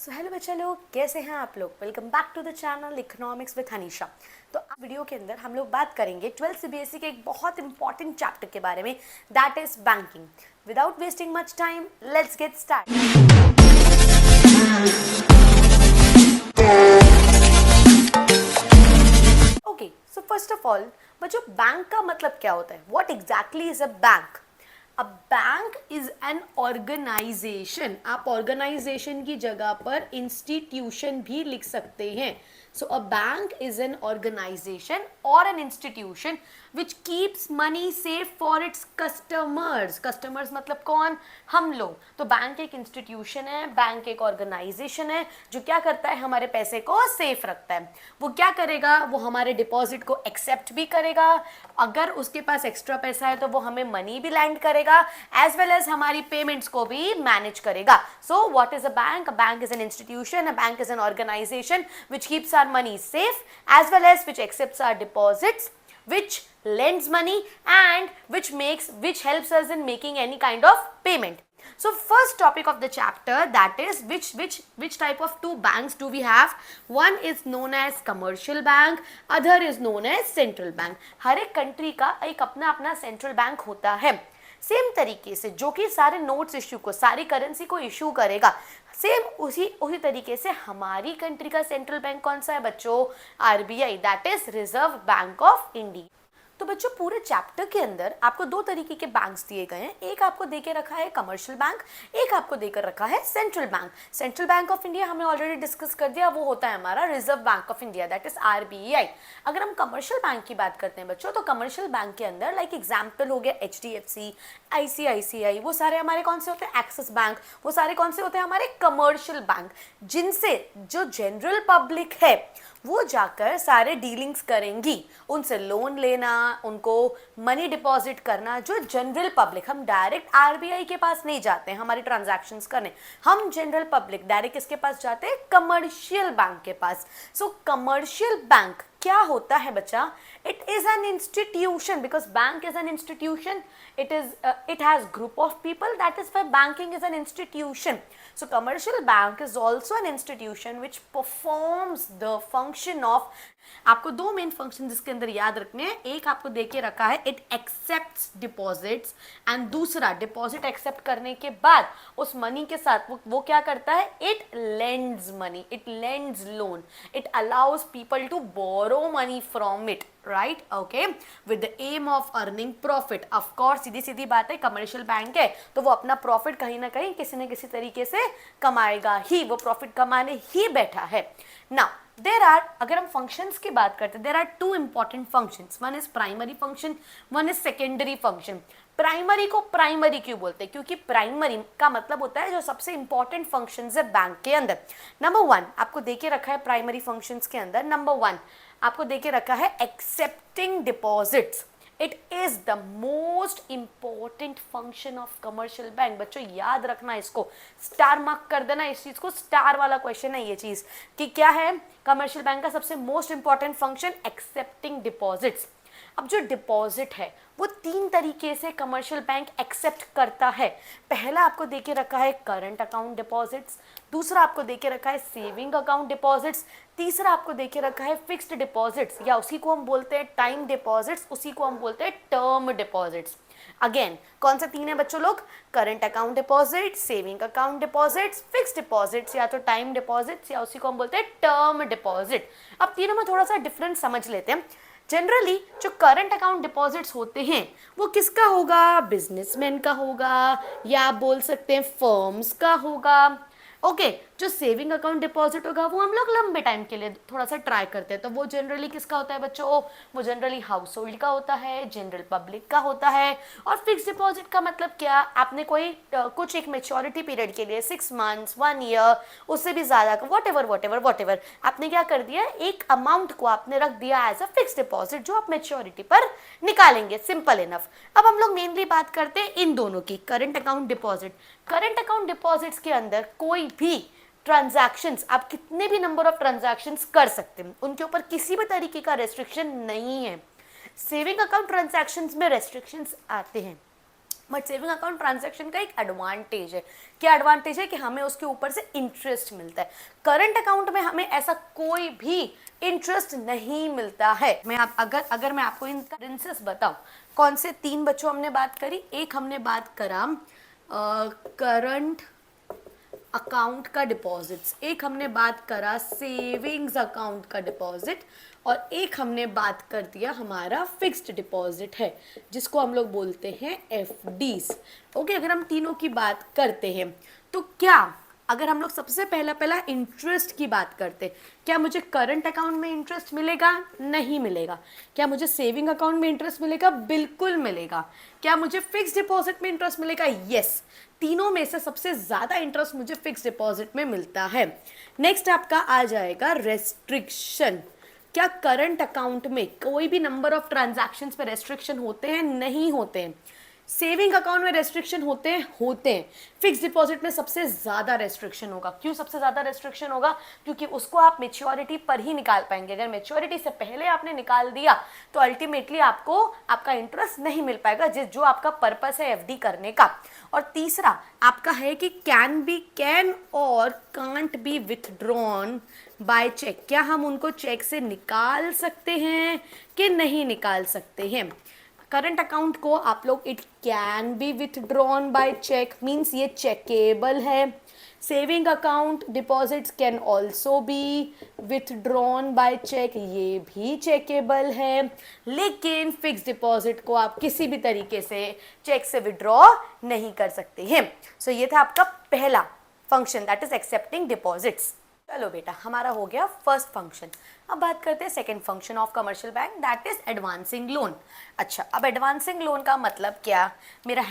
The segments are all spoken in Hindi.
सो हेलो बच्चा लोग, कैसे हैं आप लोग। Welcome back to the channel economics with Hanisha. तो आज वीडियो के अंदर हम लोग बात करेंगे 12th सीबीएसई के एक बहुत इंपॉर्टेंट चैप्टर के बारे में, that is banking. Without wasting much time, let's get start. Okay, so first of all बच्चों, बैंक का मतलब क्या होता है? What exactly is a bank? A bank is an organisation. आप ऑर्गेनाइजेशन की जगह पर इंस्टीट्यूशन भी लिख सकते हैं। So a bank is an organisation और an institution which keeps money safe for its customers. Customers मतलब कौन? हम लोग। तो बैंक एक इंस्टीट्यूशन है, बैंक एक ऑर्गेनाइजेशन है जो क्या करता है, हमारे पैसे को सेफ रखता है। वो क्या करेगा? वो हमारे डिपॉजिट को एक्सेप्ट भी करेगा, अगर उसके पास एक्स्ट्रा पैसा है तो वो हमें मनी भी लैंड करेगा, एज वेल एज हमारी पेमेंट्स को भी मैनेज करेगा। So what is a bank? A bank is an institution, a bank is an organisation which keeps our money safe as well as which accepts our deposits, which lends money and which helps us in making any kind of payment. So first topic of the chapter, that is which type of two banks do we have? One is known as commercial bank, other is known as central bank. हर एक कंट्री का एक अपना अपना सेंट्रल बैंक होता है। सेम तरीके से जो कि सारे नोट्स इश्यू को, सारी करेंसी को इश्यू करेगा, सेम उसी तरीके से हमारी कंट्री का सेंट्रल बैंक कौन सा है बच्चों? RBI, that is reserve bank of India. तो बच्चों, पूरे चैप्टर के अंदर आपको दो तरीके के बैंक्स दिए गए हैं। एक आपको देके रखा है कमर्शियल बैंक, एक आपको देकर रखा है central bank. Central bank of India हमने ऑलरेडी डिस्कस कर दिया, वो होता है हमारा reserve bank of India, that is RBI. अगर हम कमर्शियल बैंक की बात करते हैं बच्चों, तो कमर्शियल बैंक के अंदर लाइक एग्जाम्पल हो गया एचडीएफसी, आईसीआईसीआई, वो सारे हमारे कौन से होते हैं? एक्सिस बैंक, वो सारे कौन से होते हैं? हमारे कमर्शियल बैंक, जिनसे जो जनरल पब्लिक है वो जाकर सारे डीलिंग्स करेंगी, उनसे लोन लेना, उनको मनी डिपॉजिट करना। जो जनरल पब्लिक, हम डायरेक्ट आरबीआई के पास नहीं जाते हैं हमारी ट्रांजैक्शंस करने, हम जनरल पब्लिक डायरेक्ट किसके पास जाते हैं? कमर्शियल बैंक के पास। सो कमर्शियल बैंक क्या होता है बच्चा? It is an institution, because bank is an institution, it has group of people, that is why banking is an institution. So commercial bank is also an institution which performs the function of, आपको दो मेन फंक्शन इसके अंदर याद रखने हैं। एक आपको देके रखा है इट एक्सेप्ट्स डिपॉजिट्स, एंड दूसरा डिपॉजिट एक्सेप्ट करने के बाद उस मनी के साथ वो क्या करता है? It lends money, it lends loan, it allows people to borrow money from it, right? Okay, with the aim of earning profit. Of course सीधी सीधी बात है, कमर्शियल बैंक है तो वो अपना प्रॉफिट कहीं ना कहीं किसी न किसी तरीके से कमाएगा ही, वो प्रॉफिट कमाने ही बैठा है। नाउ देर आर, अगर हम फंक्शंस की बात करते हैं, there are two important functions, one is primary function, one is secondary function. Primary को प्राइमरी क्यों बोलते हैं? क्योंकि प्राइमरी का मतलब होता है जो सबसे इंपॉर्टेंट फंक्शंस है बैंक के अंदर। नंबर वन आपको देके रखा है प्राइमरी फंक्शंस के अंदर, नंबर वन आपको देके रखा है accepting deposits. It is the most important function of commercial bank. बच्चों याद रखना, इसको स्टार मार्क कर देना, इस चीज को स्टार वाला क्वेश्चन है ये चीज, कि क्या है कमर्शियल बैंक का सबसे most important function? Accepting deposits. अब जो डिपॉजिट है वो तीन तरीके से कमर्शियल बैंक एक्सेप्ट करता है। पहला आपको देके रखा है करंट अकाउंट डिपॉजिट्स, दूसरा आपको देके रखा है सेविंग अकाउंट डिपॉजिट्स, तीसरा आपको देके रखा है फिक्स्ड डिपॉजिट्स, या उसी को हम बोलते हैं टाइम डिपॉजिट्स, उसी को हम बोलते हैं टर्म डिपॉजिट्स। अगेन कौन सा तीन है बच्चों लोग? Current account deposit, saving account deposits, fixed deposits, या तो टाइम डिपॉजिट्स, या उसी को हम बोलते हैं टर्म डिपॉजिट। अब तीनों में थोड़ा सा डिफरेंस समझ लेते हैं। जनरली जो करंट अकाउंट डिपॉजिट्स होते हैं वो किसका होगा? बिजनेसमैन का होगा, या आप बोल सकते हैं फर्म्स का होगा। ओके, जो सेविंग अकाउंट डिपॉजिट होगा वो हम लोग लंबे टाइम के लिए थोड़ा सा ट्राई करते हैं, तो वो जनरली किसका होता है बच्चों? वो जनरली हाउस होल्ड का होता है, जनरल पब्लिक का होता है। और फिक्स डिपॉजिट का मतलब क्या? आपने कोई कुछ एक मेच्योरिटी पीरियड के लिए 6 मंथ्स, 1 ईयर, उससे भी ज्यादा, वॉट एवर आपने क्या कर दिया, एक अमाउंट को आपने रख दिया एज अ फिक्स डिपॉजिट जो आप मेच्योरिटी पर निकालेंगे। Simple enough. अब हम लोग मेनली बात करते हैं इन दोनों की, current account deposit. Current account deposits के अंदर कोई भी ट्रांजैक्शंस, आप कितने भी नंबर ऑफ ट्रांजैक्शंस कर सकते हैं, उनके ऊपर किसी भी तरीके का रेस्ट्रिक्शन नहीं है। सेविंग अकाउंट ट्रांजैक्शंस में रेस्ट्रिक्शंस आते हैं। बट सेविंग अकाउंट ट्रांजैक्शन का एक एडवांटेज है। क्या एडवांटेज है? कि हमें उसके ऊपर से इंटरेस्ट मिलता है। करंट अकाउंट में हमें ऐसा कोई भी इंटरेस्ट नहीं मिलता है। मैं अगर मैं आपको इनका डिफरेंसेस बताऊं, कौन से 3 बच्चों हमने बात करी, एक हमने बात करा करंट अकाउंट का डिपॉजिट्स, एक हमने बात करा सेविंग्स अकाउंट का डिपॉजिट, और एक हमने बात कर दिया हमारा फिक्स्ड डिपॉजिट है जिसको हम लोग बोलते हैं एफडीज। ओके, अगर हम तीनों की बात करते हैं तो क्या, अगर हम लोग सबसे पहला इंटरेस्ट की बात करते, क्या मुझे करंट अकाउंट में इंटरेस्ट मिलेगा? नहीं मिलेगा। क्या मुझे सेविंग अकाउंट में इंटरेस्ट मिलेगा? बिल्कुल मिलेगा। क्या मुझे फिक्स डिपॉजिट में इंटरेस्ट मिलेगा? यस। तीनों में से सबसे ज्यादा इंटरेस्ट मुझे फिक्स डिपॉजिट में मिलता है। नेक्स्ट आपका आ जाएगा रेस्ट्रिक्शन। क्या करंट अकाउंट में कोई भी नंबर ऑफ ट्रांजैक्शंस पे रेस्ट्रिक्शन होते हैं? नहीं होते हैं। सेविंग अकाउंट में रेस्ट्रिक्शन होते हैं। फिक्स डिपॉजिट में सबसे ज्यादा रेस्ट्रिक्शन होगा। क्यों सबसे ज्यादा रेस्ट्रिक्शन होगा? क्योंकि उसको आप मेच्योरिटी पर ही निकाल पाएंगे। अगर मेच्योरिटी से पहले आपने निकाल दिया तो अल्टीमेटली आपको आपका इंटरेस्ट नहीं मिल पाएगा, जो आपका पर्पस है एफडी करने का। और तीसरा आपका है कि कैन और can't be withdrawn by cheque. क्या हम उनको चेक से निकाल सकते हैं कि नहीं निकाल सकते हैं? करंट अकाउंट को आप लोग it can be withdrawn by cheque, means ये चेकेबल है। Saving account deposits can also be withdrawn by cheque, ये भी चेकेबल है। लेकिन फिक्स डिपॉजिट को आप किसी भी तरीके से चेक से विड्रॉ नहीं कर सकते हैं। सो ये था आपका पहला function, that is accepting deposits. चलो बेटा, हमारा हो गया फर्स्ट फंक्शन। अब बात करते हैं second function of commercial bank, that is advancing loan. अच्छा, अब एडवांसिंग लोन का मतलब क्या? मेरा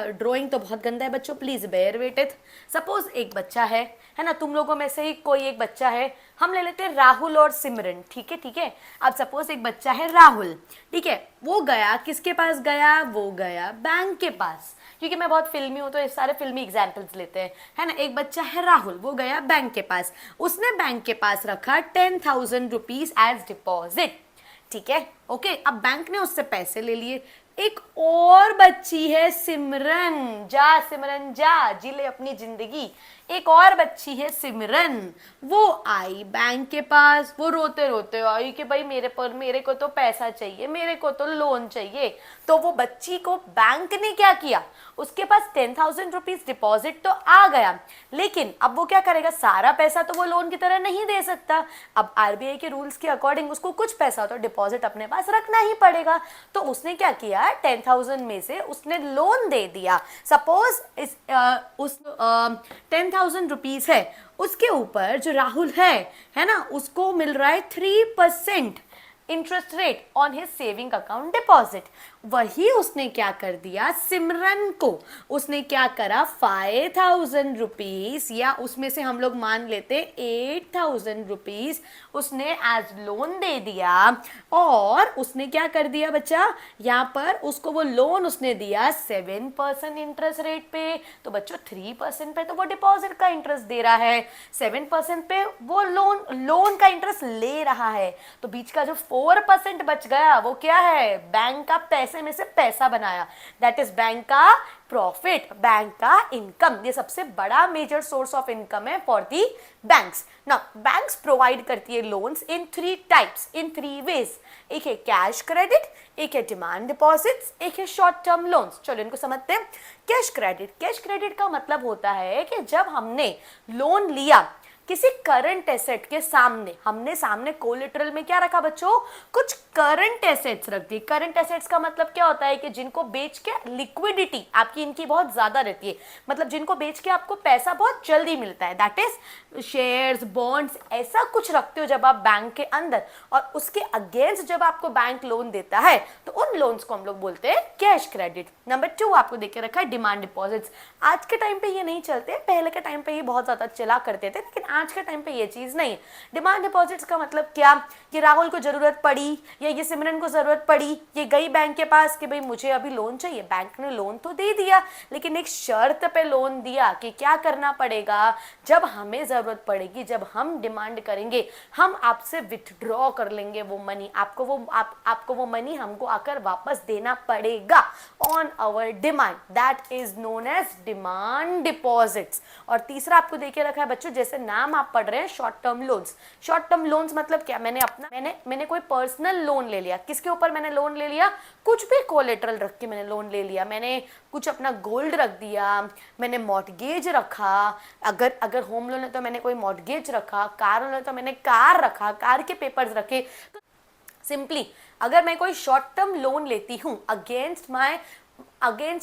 ड्राइंग तो बहुत गंदा है बच्चों, please bear with it. Suppose एक बच्चा है ना, तुम लोगों में से ही कोई एक बच्चा है, हम ले लेते हैं राहुल और सिमरन, ठीक है। अब सपोज एक बच्चा है राहुल, ठीक है, वो गया किसके पास गया? वो गया बैंक के पास। क्योंकि मैं बहुत फिल्मी हूँ तो ये सारे फिल्मी एग्जाम्पल्स लेते हैं, है ना। एक बच्चा है राहुल, वो गया बैंक के पास, उसने बैंक के पास रखा 10,000 रुपीज एज डिपॉजिट, ठीक है। ओके, अब बैंक ने उससे पैसे ले लिए। एक और बच्ची है सिमरन, जा सिमरन जा, जी ले अपनी जिंदगी। एक और बच्ची है सिमरन, वो आई बैंक के पास, वो रोते रोते आई कि भाई मेरे को तो पैसा चाहिए, मेरे को तो लोन चाहिए। तो वो बच्ची को बैंक ने क्या किया? उसके पास 10,000 रुपीज डिपॉजिट तो आ गया, लेकिन अब वो क्या करेगा? सारा पैसा तो वो लोन की तरह नहीं दे सकता। अब आरबीआई के रूल्स के अकॉर्डिंग उसको कुछ पैसा तो डिपॉजिट अपने पास रखना ही पड़ेगा। तो उसने क्या किया? 10,000 में से उसने लोन दे दिया। सपोज उस 10,000 रुपीज है, उसके ऊपर जो राहुल है ना, उसको मिल रहा है 3% interest rate on his saving account deposit. वही उसने क्या कर दिया? सिमरन को उसने क्या करा? 5,000 रुपीज, या उसमें से हम लोग मान लेते 8,000 रुपीज उसने एज लोन दे दिया। और उसने क्या कर दिया बच्चा? यहाँ पर उसको वो लोन उसने दिया 7% इंटरेस्ट रेट पे। तो बच्चों 3% पे तो वो डिपॉजिट का इंटरेस्ट दे रहा है, 7% पे वो लोन का इंटरेस्ट ले रहा है। तो बीच का जो 4% बच गया वो क्या है? बैंक का पैसे में से पैसा बनाया, दैट इज बैंक का प्रॉफिट, बैंक का इनकम। ये सबसे बड़ा मेजर सोर्स ऑफ इनकम है for the banks. Now banks provide करती है loans in 3 types, in 3 ways. एक है कैश क्रेडिट, एक है डिमांड डिपॉजिट्स, एक है शॉर्ट टर्म लोन्स। चलो इनको समझते हैं। कैश क्रेडिट का मतलब होता है कि जब हमने लोन लिया किसी करंट एसेट के सामने, हमने सामने कोलेटरल में क्या रखा बच्चों? कुछ करंट एसेट्स रख दी। करंट एसेट्स का मतलब क्या होता है? कि जिनको बेच के लिक्विडिटी आपकी इनकी बहुत ज्यादा रहती है, मतलब जिनको बेच के आपको पैसा बहुत जल्दी मिलता है, दैट इज शेयर्स, बॉन्ड्स, ऐसा कुछ रखते हो जब आप बैंक के अंदर, और उसके अगेंस्ट जब आपको बैंक लोन देता है तो उन लोन्स को हम लोग बोलते हैं कैश क्रेडिट। नंबर 2 आपको देख के रखा है डिमांड डिपॉजिट्स। आज के टाइम पे ये नहीं चलते, पहले के टाइम पे ये बहुत ज्यादा चला करते थे, लेकिन आज के टाइम पे ये चीज़ नहीं है। डिमांड डिपॉजिट्स का मतलब क्या कि राहुल को ज़रूरत पड़ी या ये सिमरन को ज़रूरत पड़ी, ये गई बैंक के पास कि भाई मुझे अभी लोन चाहिए, बैंक ने लोन तो दे दिया लेकिन एक शर्त पे लोन दिया कि क्या करना पड़ेगा, जब हमें ज़रूरत पड़ेगी, जब हम डिमांड करेंगे, हम आपसे विथड्रॉ कर लेंगे वो मनी, आपको वो मनी हमको आकर वापस देना पड़ेगा on our demand, that is known as demand deposits. और तीसरा आपको देखे रखा है बच्चों, जैसे नाम आप पढ़ रहे हैं short term loans. Short term loans मतलब क्या, मैंने कोई पर्सनल लोन ले लिया, किसके ऊपर मैंने लोन ले लिया, कुछ भी कोलेटरल रख के मैंने लोन ले लिया, मैंने कुछ अपना गोल्ड रख दिया, मैंने मॉर्टगेज रखा, अगर होम लोन है तो मैंने कोई मॉर्टगेज रखा, कार लोन है तो मैंने कार रखा, कार के पेपर्स रखे। तो सिंपली अगर मैं कोई शॉर्ट टर्म लोन लेती हूँ अगेंस्ट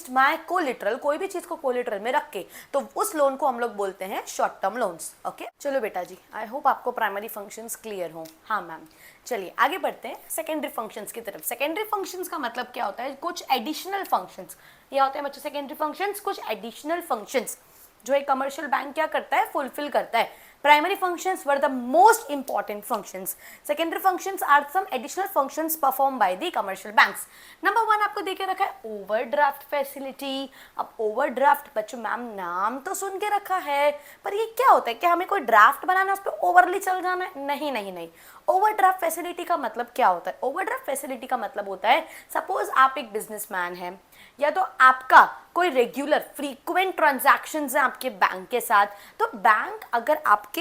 माय कोलिटरल, कोई भी चीज को कोलिटरल में रख के, तो उस लोन को हम लोग बोलते हैं शॉर्ट टर्म लोन्स। ओके, चलो बेटा जी, आई होप आपको प्राइमरी फंक्शंस क्लियर हो। हाँ मैम, चलिए आगे बढ़ते हैं सेकेंडरी फंक्शंस की तरफ। सेकेंडरी फंक्शंस का मतलब क्या होता है, कुछ एडिशनल फंक्शंस, ये होते हैं बच्चों सेकेंडरी फंक्शंस, कुछ एडिशनल फंक्शंस जो एक कमर्शियल बैंक क्या करता है, फुलफिल करता है। Primary functions were the most important functions. Secondary functions are some additional functions performed by the commercial banks. Number 1 आपको देखे रखा है ओवरड्राफ्ट फैसिलिटी। अब ओवरड्राफ्ट बच्चों मैम नाम तो सुन के रखा है, पर ये क्या होता है, क्या हमें कोई ड्राफ्ट बनाना है उस पर ओवरली चल जाना है? नहीं। ओवरड्राफ्ट फैसिलिटी का मतलब क्या होता है? ओवरड्राफ्ट फैसिलिटी का मतलब होता है, सपोज आप एक बिजनेसमैन हैं या तो आपका कोई रेगुलर फ्रीक्वेंट ट्रांजैक्शंस हैं आपके बैंक के साथ, तो बैंक अगर आपके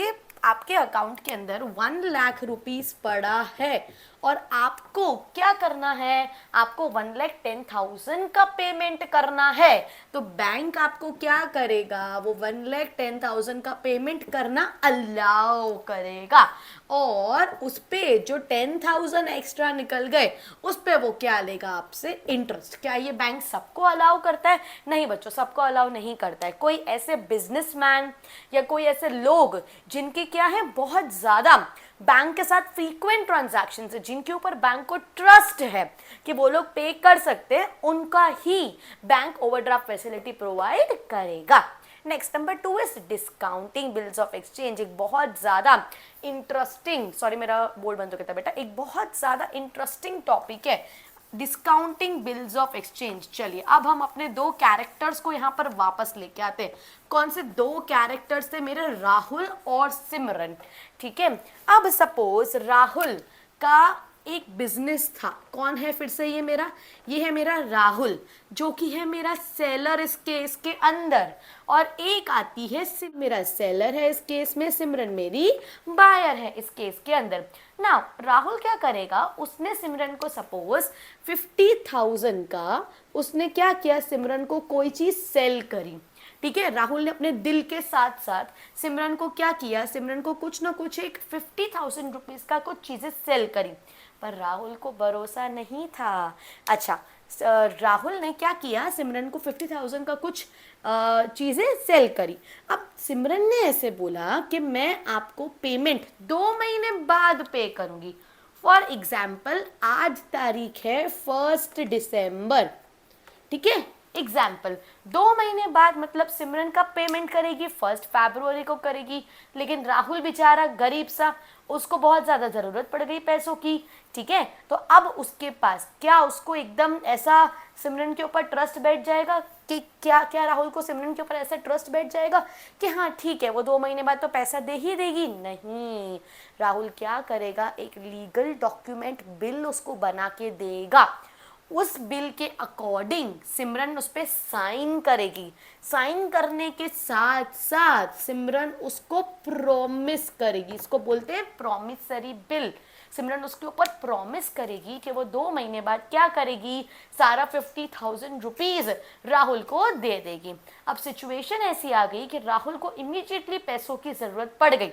अकाउंट के अंदर 1 लाख रुपीस पड़ा है और आपको क्या करना है, आपको 1,10,000 का पेमेंट करना है, तो बैंक आपको क्या करेगा, वो 1,10,000 का पेमेंट करना अलाउ करेगा, और उस पे जो 10,000 एक्स्ट्रा निकल गए उस पे वो क्या लेगा आपसे, इंटरेस्ट। क्या ये बैंक सबको अलाउ करता है? नहीं बच्चों, सबको अलाउ नहीं करता है। कोई ऐसे बिजनेसमैन या कोई ऐसे लोग जिनके क्या है, बहुत ज्यादा बैंक के साथ फ्रीक्वेंट ट्रांजैक्शन है, जिनके ऊपर बैंक को ट्रस्ट है कि वो लोग पे कर सकते हैं, उनका ही बैंक ओवरड्राफ्ट फैसिलिटी प्रोवाइड करेगा। Next number 2 is discounting bills of exchange. एक बहुत ज्यादा इंटरेस्टिंग, सॉरी मेरा बोर्ड बंद हो गया था बेटा, एक बहुत ज्यादा इंटरेस्टिंग टॉपिक है डिस्काउंटिंग बिल्स ऑफ एक्सचेंज। चलिए अब हम अपने 2 कैरेक्टर्स को यहाँ पर वापस लेके आते हैं। कौन से 2 कैरेक्टर्स थे मेरे? राहुल और सिमरन। ठीक है, अब सपोज राहुल का एक बिजनेस था। कौन है फिर से ये है मेरा राहुल, जो कि है मेरा सेलर इस केस के अंदर, और एक आती है मेरा सेलर है इस केस में, सिमरन मेरी बायर है इस केस के अंदर। ना राहुल क्या करेगा, उसने सिमरन को सपोज 50,000 का उसने क्या किया, सिमरन को कोई चीज सेल करी। ठीक है, राहुल ने अपने दिल के साथ साथ सिमरन को क्या किया, सिमरन को कुछ ना कुछ एक 50,000 रुपीज का कुछ चीजें सेल करी, पर राहुल को भरोसा नहीं था। अच्छा, राहुल ने क्या किया, सिमरन को 50,000 का कुछ चीजें सेल करी। अब सिमरन ने ऐसे बोला कि मैं आपको पेमेंट 2 महीने बाद पे करूंगी। फॉर एग्जाम्पल आज तारीख है 1 दिसंबर, ठीक है, एग्जाम्पल 2 महीने बाद मतलब सिमरन का पेमेंट करेगी 1 फरवरी को करेगी, लेकिन राहुल बेचारा गरीब सा, उसको बहुत ज्यादा जरूरत पड़ गई पैसों की। ठीक है, तो अब उसके पास क्या, उसको एकदम ऐसा सिमरन के ऊपर ट्रस्ट बैठ जाएगा कि क्या राहुल को सिमरन के ऊपर ऐसा ट्रस्ट बैठ जाएगा कि हाँ ठीक है वो 2 महीने बाद तो पैसा दे ही देगी? नहीं, राहुल क्या करेगा, एक लीगल डॉक्यूमेंट बिल उसको बना के देगा। उस बिल के अकॉर्डिंग सिमरन उस पर साइन करेगी। साइन करने के साथ साथ सिमरन उसको प्रॉमिस करेगी, इसको बोलते हैं प्रॉमिसरी बिल। सिमरन उसके ऊपर प्रॉमिस करेगी कि वो 2 महीने बाद क्या करेगी, सारा 50,000 रुपीज राहुल को दे देगी। अब सिचुएशन ऐसी आ गई कि राहुल को इमीडिएटली पैसों की जरूरत पड़ गई।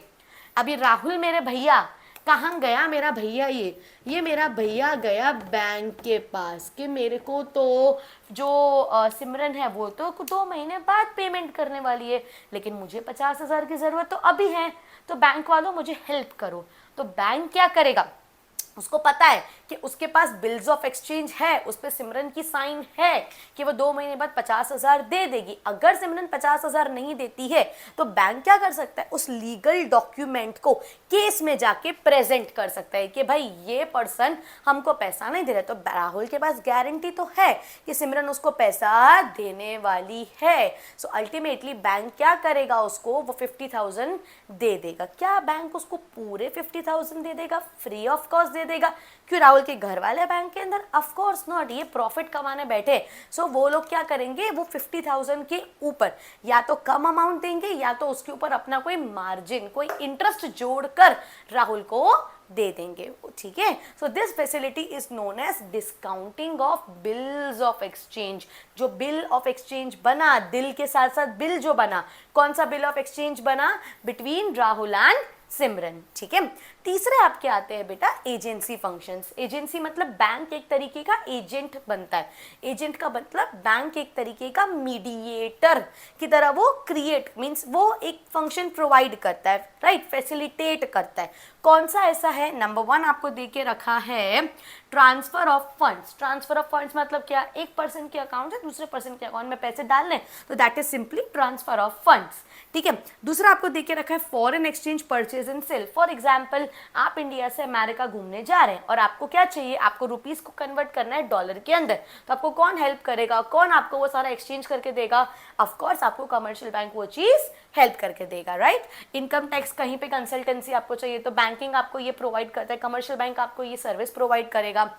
अभी राहुल मेरे भैया कहाँ गया, मेरा भैया ये मेरा भैया गया बैंक के पास कि मेरे को तो जो सिमरन है वो तो 2 महीने बाद पेमेंट करने वाली है, लेकिन मुझे 50,000 की जरूरत तो अभी है, तो बैंक वालों मुझे हेल्प करो। तो बैंक क्या करेगा, उसको पता है कि उसके पास बिल्स ऑफ एक्सचेंज है, उस पर सिमरन की साइन है कि वो 2 महीने बाद 50,000 दे देगी। अगर सिमरन 50,000 नहीं देती है तो बैंक क्या कर सकता है, उस लीगल डॉक्यूमेंट को केस में जाके प्रेजेंट कर सकता है कि भाई ये पर्सन हमको पैसा नहीं दे रहा। तो राहुल के पास गारंटी तो है कि सिमरन उसको पैसा देने वाली है। सो अल्टीमेटली बैंक क्या करेगा, उसको वो 50,000 दे देगा। क्या बैंक उसको पूरे 50,000 दे देगा, फ्री ऑफ कॉस्ट दे देगा? क्यों, राहुल के घर वाले बैंक के अंदर? ऑफ कोर्स नॉट, ये प्रॉफिट कमाने बैठे। सो वो लोग क्या करेंगे, वो 50,000 के ऊपर या तो कम अमाउंट देंगे या तो उसके ऊपर अपना कोई मार्जिन, कोई इंटरेस्ट जोड़कर राहुल को दे देंगे। ठीक है, so this facility is known as discounting of bills of exchange. जो बिल ऑफ एक्सचेंज बना, दिल के साथ साथ बिल जो बना, कौन सा बिल ऑफ एक्सचेंज बना, बिटवीन राहुल एंड सिमरन। ठीक है, तीसरे आपके आते हैं बेटा एजेंसी फंक्शंस। एजेंसी मतलब बैंक एक तरीके का एजेंट बनता है। एजेंट का मतलब बैंक एक तरीके का मीडिएटर की तरह वो क्रिएट, मींस वो एक फंक्शन प्रोवाइड करता है, राइट, फैसिलिटेट करता है। कौन सा ऐसा है? नंबर 1 आपको दे के रखा है transfer of funds. Transfer of funds मतलब क्या, एक पर्सन के अकाउंट से दूसरे पर्सन के अकाउंट में पैसे डालने, तो that is simply transfer of funds. ठीक है, दूसरा आपको दे के रखा है foreign exchange purchase and sale. For example, आप इंडिया से अमेरिका घूमने जा रहे हैं और आपको क्या चाहिए, आपको रुपीस को कन्वर्ट करना है डॉलर के अंदर, तो आपको कौन हेल्प करेगा, कौन आपको वो सारा एक्सचेंज करके देगा? ऑफ कोर्स आपको कमर्शियल बैंक वो चीज हेल्प करके देगा, राइट। इनकम टैक्स कहीं पे कंसल्टेंसी आपको चाहिए तो बैंकिंग आपको ये प्रोवाइड करता है, कमर्शियल बैंक आपको ये सर्विस प्रोवाइड करेगा।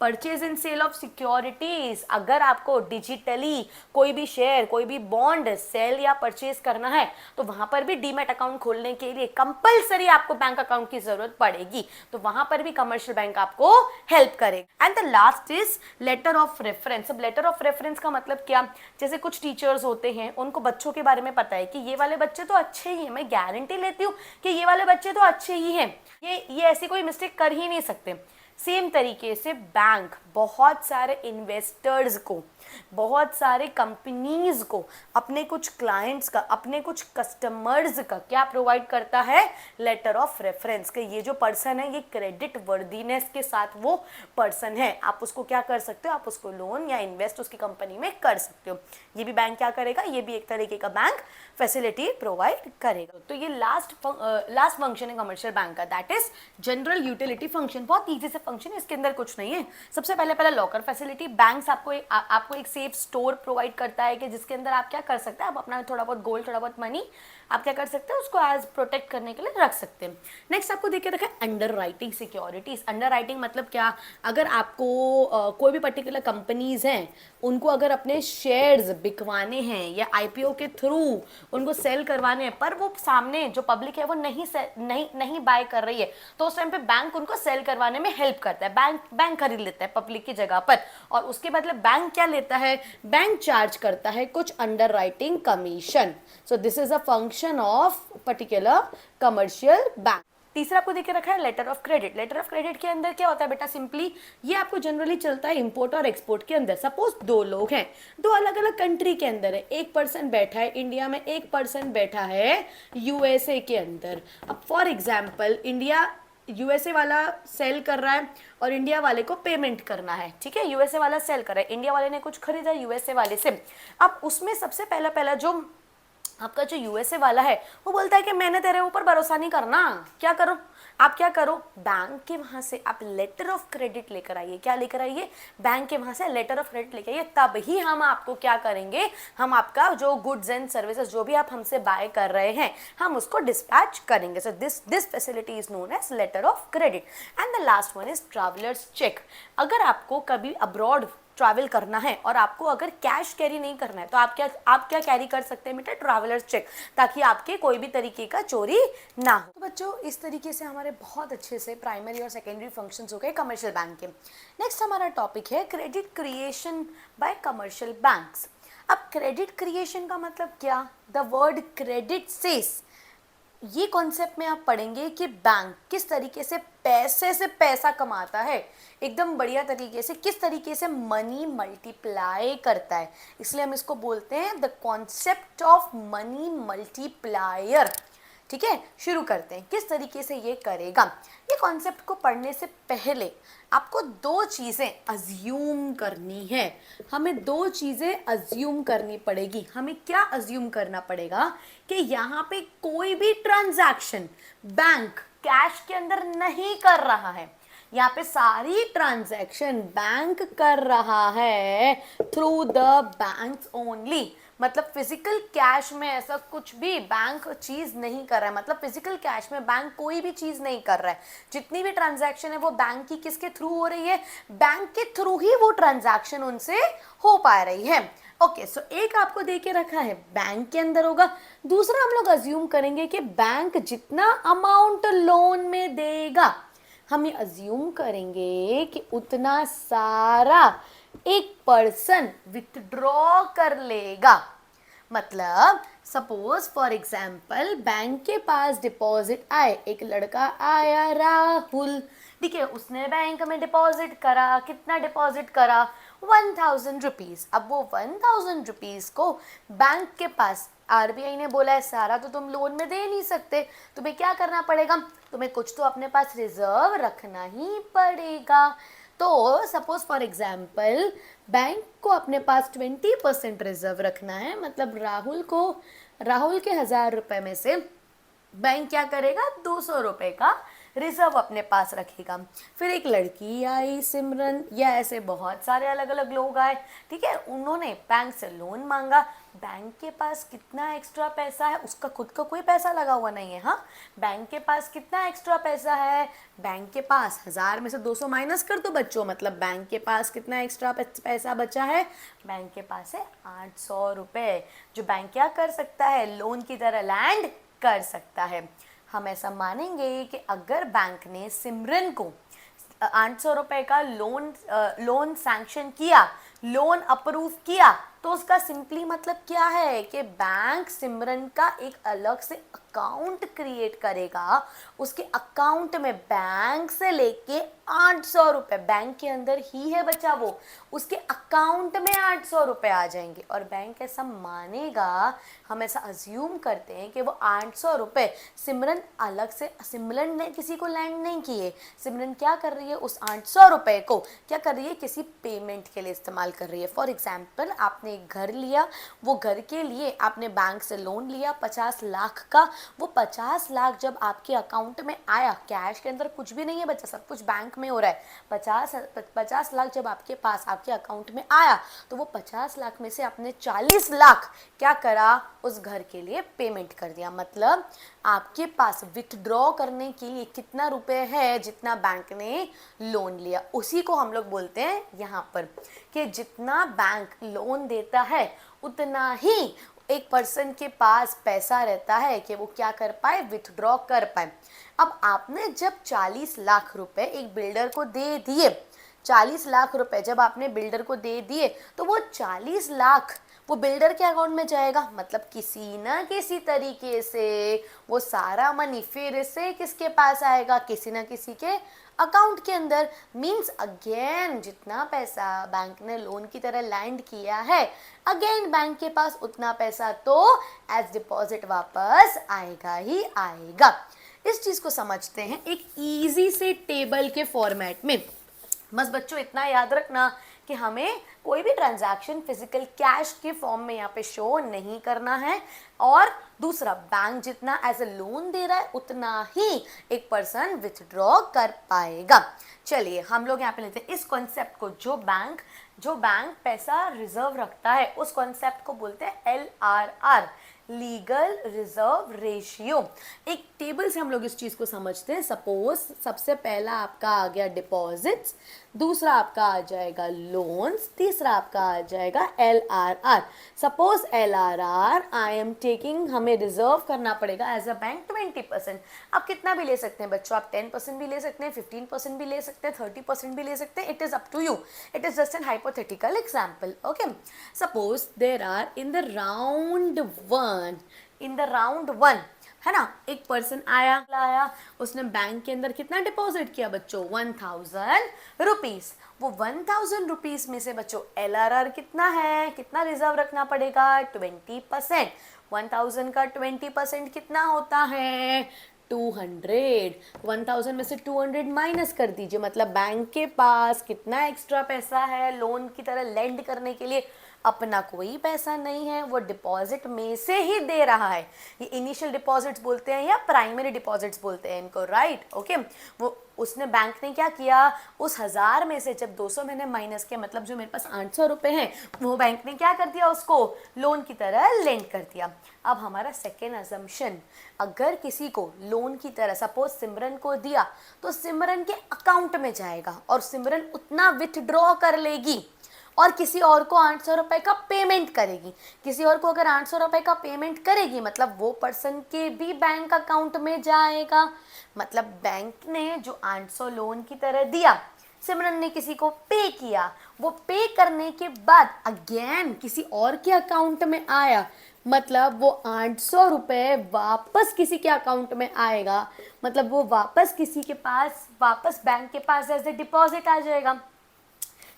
Purchase and sale of securities, अगर आपको डिजिटली कोई भी शेयर, कोई भी बॉन्ड सेल या परचेज करना है तो वहां पर भी डीमैट अकाउंट खोलने के लिए कंपलसरी आपको बैंक अकाउंट की जरूरत पड़ेगी, तो वहां पर भी कमर्शियल बैंक आपको हेल्प करेगा। And the last is letter of reference. अब लेटर ऑफ रेफरेंस का मतलब क्या, जैसे कुछ टीचर्स होते हैं, उनको बच्चों के बारे में पता है कि ये वाले बच्चे तो अच्छे ही हैं, मैं गारंटी लेती हूँ कि ये वाले बच्चे तो अच्छे ही हैं, ये ऐसी कोई मिस्टेक कर ही नहीं सकते। सेम तरीके से बैंक बहुत सारे इन्वेस्टर्स को, बहुत सारे कंपनीज को, अपने कुछ क्लाइंट्स का, अपने कुछ कस्टमर्स का क्या प्रोवाइड करता है, लेटर ऑफ रेफरेंस। के ये जो पर्सन है ये क्रेडिट वर्दीनेस के साथ वो पर्सन है, आप उसको क्या कर सकते हो, आप उसको लोन या इन्वेस्ट उसकी कंपनी में कर सकते हो। ये भी बैंक क्या करेगा, ये भी एक तरीके का बैंक फैसिलिटी प्रोवाइड करेगा। तो ये लास्ट फंक्शन है कमर्शियल बैंक का, that is general utility function. बहुत ईजी से फंक्शन है, इसके अंदर कुछ नहीं है। सबसे पहले लॉकर फैसिलिटी। बैंक्स आपको एक सेफ स्टोर प्रोवाइड करता है कि जिसके अंदर आप क्या कर सकते हैं, आप अपना थोड़ा बहुत गोल्ड, थोड़ा बहुत मनी आप क्या कर सकते हैं, उसको एज प्रोटेक्ट करने के लिए रख सकते हैं। नेक्स्ट आपको देखिए रखा है under writing securities. Under writing मतलब क्या, अगर आपको कोई भी पर्टिकुलर कंपनीज हैं, उनको अगर अपने शेयर्स बिकवाने हैं या आईपीओ के थ्रू उनको सेल करवाने हैं, पर वो सामने जो पब्लिक है वो नहीं बाय कर रही है, तो उस टाइम पे बैंक उनको सेल करवाने में हेल्प करता है। बैंक खरीद लेता है पब्लिक की जगह पर, और उसके बदले बैंक क्या लेता है, बैंक चार्ज करता है कुछ underwriting commission. So this is a function of particular commercial bank. तीसरा आपको देखे रखा है letter of credit. Letter of credit के अंदर क्या होता है बेटा, सिंपली ये आपको जनरली चलता है इंपोर्ट और एक्सपोर्ट के अंदर। सपोज 2 लोग हैं, 2 अलग अलग कंट्री के अंदर है, एक पर्सन बैठा है इंडिया में, एक पर्सन बैठा है यूएसए के अंदर। अब फॉर एग्जाम्पल यूएसए वाला सेल कर रहा है और इंडिया वाले को पेमेंट करना है, ठीक है। यूएसए वाला सेल कर रहा है, इंडिया वाले ने कुछ खरीदा यूएसए वाले से। अब उसमें सबसे पहला जो आपका जो यूएसए वाला है वो बोलता है कि मैंने तेरे ऊपर भरोसा नहीं करना, क्या करो, आप क्या करो, बैंक के वहां से आप लेटर ऑफ क्रेडिट लेकर आइए। क्या लेकर आइए, बैंक के वहां से लेटर ऑफ क्रेडिट लेकर आइए, तब ही हम आपको क्या करेंगे, हम आपका जो गुड्स एंड सर्विसेज जो भी आप हमसे बाय कर रहे हैं हम उसको डिस्पैच करेंगे। So this facility is known as letter of credit. And the last one is travellers cheque. अगर आपको कभी अब्रॉड ट्रैवल करना है और आपको अगर कैश कैरी नहीं करना है तो आप क्या कैरी कर सकते हैं बेटा, ट्रैवलर्स चेक, ताकि आपके कोई भी तरीके का चोरी ना हो। तो बच्चों इस तरीके से हमारे बहुत अच्छे से प्राइमरी और सेकेंडरी फंक्शंस हो गए कमर्शियल बैंक के। नेक्स्ट हमारा टॉपिक है credit creation bye commercial banks. अब क्रेडिट क्रिएशन का मतलब क्या, द वर्ड क्रेडिट सेज, ये कॉन्सेप्ट में आप पढ़ेंगे कि बैंक किस तरीके से पैसा कमाता है, एकदम बढ़िया तरीके से, किस तरीके से मनी मल्टीप्लाई करता है। इसलिए हम इसको बोलते हैं the concept of money multiplier. ठीक है, शुरू करते हैं किस तरीके से ये करेगा। ये कॉन्सेप्ट को पढ़ने से पहले आपको दो चीज़ें अज्यूम करनी है। हमें दो चीज़ें अज्यूम करनी पड़ेगी। हमें क्या अज्यूम करना पड़ेगा कि यहाँ पे कोई भी ट्रांजैक्शन बैंक कैश के अंदर नहीं कर रहा है। यहाँ पे सारी ट्रांजैक्शन बैंक कर रहा है थ्रू द बैंक्स ओनली। मतलब फिजिकल कैश में ऐसा कुछ भी बैंक चीज नहीं कर रहा है। मतलब फिजिकल कैश में बैंक कोई भी चीज नहीं कर रहा है। जितनी भी ट्रांजैक्शन है वो बैंक की किसके थ्रू हो रही है, बैंक के थ्रू ही वो ट्रांजैक्शन उनसे हो पा रही है। ओके, सो एक आपको दे के रखा है बैंक के अंदर होगा। दूसरा हम लोग अज्यूम करेंगे कि बैंक जितना अमाउंट लोन में देगा, हम ये अज्यूम करेंगे कि उतना सारा एक पर्सन विथड्रॉ कर लेगा। मतलब सपोज फॉर एग्जाम्पल बैंक के पास डिपॉजिट आए, एक लड़का आया राहुल, ठीक है, उसने बैंक में डिपॉजिट करा। कितना डिपॉजिट करा, 1000 रुपीज। अब वो 1000 रुपीज को बैंक के पास, आरबीआई ने बोला है सारा तो तुम लोन में दे नहीं सकते, तुम्हें क्या करना पड़ेगा, तुम्हें कुछ तो अपने पास रिजर्व रखना ही पड़ेगा। तो सपोज फॉर एग्जाम्पल बैंक को अपने पास 20% रिजर्व रखना है। मतलब राहुल के 1000 रुपए में से बैंक क्या करेगा, 200 रुपए का रिजर्व अपने पास रखेगा। फिर एक लड़की आई सिमरन, या ऐसे बहुत सारे अलग अलग लोग आए, ठीक है, उन्होंने बैंक से लोन मांगा। बैंक के पास कितना एक्स्ट्रा पैसा है, उसका खुद का कोई पैसा लगा हुआ नहीं है। हाँ, बैंक के पास कितना एक्स्ट्रा पैसा है, बैंक के पास 1000 में से 200 माइनस कर दो बच्चों। मतलब बैंक के पास कितना एक्स्ट्रा पैसा बचा है, बैंक के पास है 800 रुपए, जो बैंक क्या कर सकता है, लोन की तरह लैंड कर सकता है। हम ऐसा मानेंगे कि अगर बैंक ने सिमरन को 800 रुपए का लोन सैंक्शन किया, लोन अप्रूव किया, तो उसका सिंपली मतलब क्या है कि बैंक सिमरन का एक अलग से अकाउंट क्रिएट करेगा। उसके अकाउंट में बैंक से लेके 800 रुपए, बैंक के अंदर ही है बच्चा वो, उसके अकाउंट में 800 रुपए आ जाएंगे। और बैंक ऐसा मानेगा, हम ऐसा अज्यूम करते हैं कि वो 800 रुपए सिमरन अलग से, सिमरन ने किसी को लैंड नहीं किए। सिमरन क्या कर रही है, उस 800 रुपए को क्या कर रही है, किसी पेमेंट के लिए इस्तेमाल कर रही है। फॉर एग्जाम्पल आपने एक घर लिया, वो घर के लिए आपने बैंक से लोन लिया 50 लाख का। वो 50 लाख जब आपके अकाउंट में आया, कैश के अंदर कुछ भी नहीं है बच्चा, सब कुछ बैंक में हो रहा है। 50 लाख जब आपके पास आपके अकाउंट में आया, तो वो 50 लाख में से आपने 40 लाख क्या करा, उस घर के लिए पेमेंट कर दिया। मतलब आपके पास विथड्रॉ करने के लिए कितना रुपए है, जितना बैंक ने लोन लिया, उसी को हम लोग बोलते हैं यहाँ पर कि जितना बैंक लोन देता है उतना ही एक पर्सन के पास पैसा रहता है कि वो क्या कर पाए, विथड्रॉ कर पाए। अब आपने जब 40 लाख रुपए एक बिल्डर को दे दिए, 40 लाख रुपए जब आपने बिल्डर को दे दिए, तो वो 40 लाख वो बिल्डर के अकाउंट में जाएगा। मतलब किसी ना किसी तरीके से वो सारा मनी फिर से किसके पास आएगा, किसी ना किसी के अकाउंट के अंदर। मीन्स अगेन जितना पैसा बैंक ने लोन की तरह लैंड किया है, अगेन बैंक के पास उतना पैसा तो एज डिपॉजिट वापस आएगा ही आएगा। इस चीज को समझते हैं एक इजी से टेबल के फॉर्मेट में। बस बच्चों इतना याद रखना कि हमें कोई भी ट्रांजैक्शन फिजिकल कैश के फॉर्म में यहाँ पे शो नहीं करना है। और दूसरा, बैंक जितना एज ए लोन दे रहा है उतना ही एक पर्सन विथड्रॉ कर पाएगा। चलिए हम लोग यहाँ पे लेते हैं इस कॉन्सेप्ट को, जो बैंक पैसा रिजर्व रखता है उस कॉन्सेप्ट को बोलते हैं LRR, लीगल रिजर्व रेशियो। एक टेबल से हम लोग इस चीज को समझते हैं। सपोज सबसे पहला आपका आ गया डिपॉजिट्स, दूसरा आपका आ जाएगा लोन्स, तीसरा आपका आ जाएगा LRR। Suppose LRR I am taking, हमें रिजर्व करना पड़ेगा एज अ बैंक 20%। आप कितना भी ले सकते हैं बच्चों, आप 10% भी ले सकते हैं, 15% भी ले सकते हैं, 30% भी ले सकते हैं। It is up to you, it is just an hypothetical example. Okay, suppose there are in the round one, है ना। एक पर्सन आया, उसने बैंक के अंदर कितना डिपॉजिट किया बच्चों, 1000 रुपीज। वो 1000 रुपीज में से बच्चों LRR कितना है, कितना रिजर्व रखना पड़ेगा, 20%। 1000 का 20% कितना होता है, 200। 1000 में से 200 माइनस कर दीजिए, मतलब बैंक के पास कितना एक्स्ट्रा पैसा है लोन की तरह लेंड करने के लिए, अपना कोई पैसा नहीं है, वो डिपॉजिट में से ही दे रहा है। ये इनिशियल डिपॉजिट्स बोलते हैं या प्राइमरी डिपॉजिट्स बोलते हैं इनको, राइट, ओके। वो उसने बैंक ने क्या किया, उस 1000 में से जब 200 मैंने माइनस किया, मतलब जो मेरे पास 800 रुपए हैं, वो बैंक ने क्या कर दिया, उसको लोन की तरह लेंड कर दिया। अब हमारा सेकेंड अजम्पशन, अगर किसी को लोन की तरह सपोज सिमरन को दिया, तो सिमरन के अकाउंट में जाएगा और सिमरन उतना विथड्रॉ कर लेगी और किसी और को 800 रुपए का पेमेंट करेगी। किसी और को अगर 800 रुपए का पेमेंट करेगी, मतलब वो पर्सन के भी बैंक अकाउंट में जाएगा। मतलब बैंक ने जो 800 लोन की तरह दिया, सिमरन ने किसी को पे किया, वो पे करने के बाद अगेन किसी और के अकाउंट में आया, मतलब वो 800 रुपए वापस किसी के अकाउंट में आएगा, मतलब वो वापस किसी के पास, वापस बैंक के पास एज ए डिपॉजिट आ जाएगा।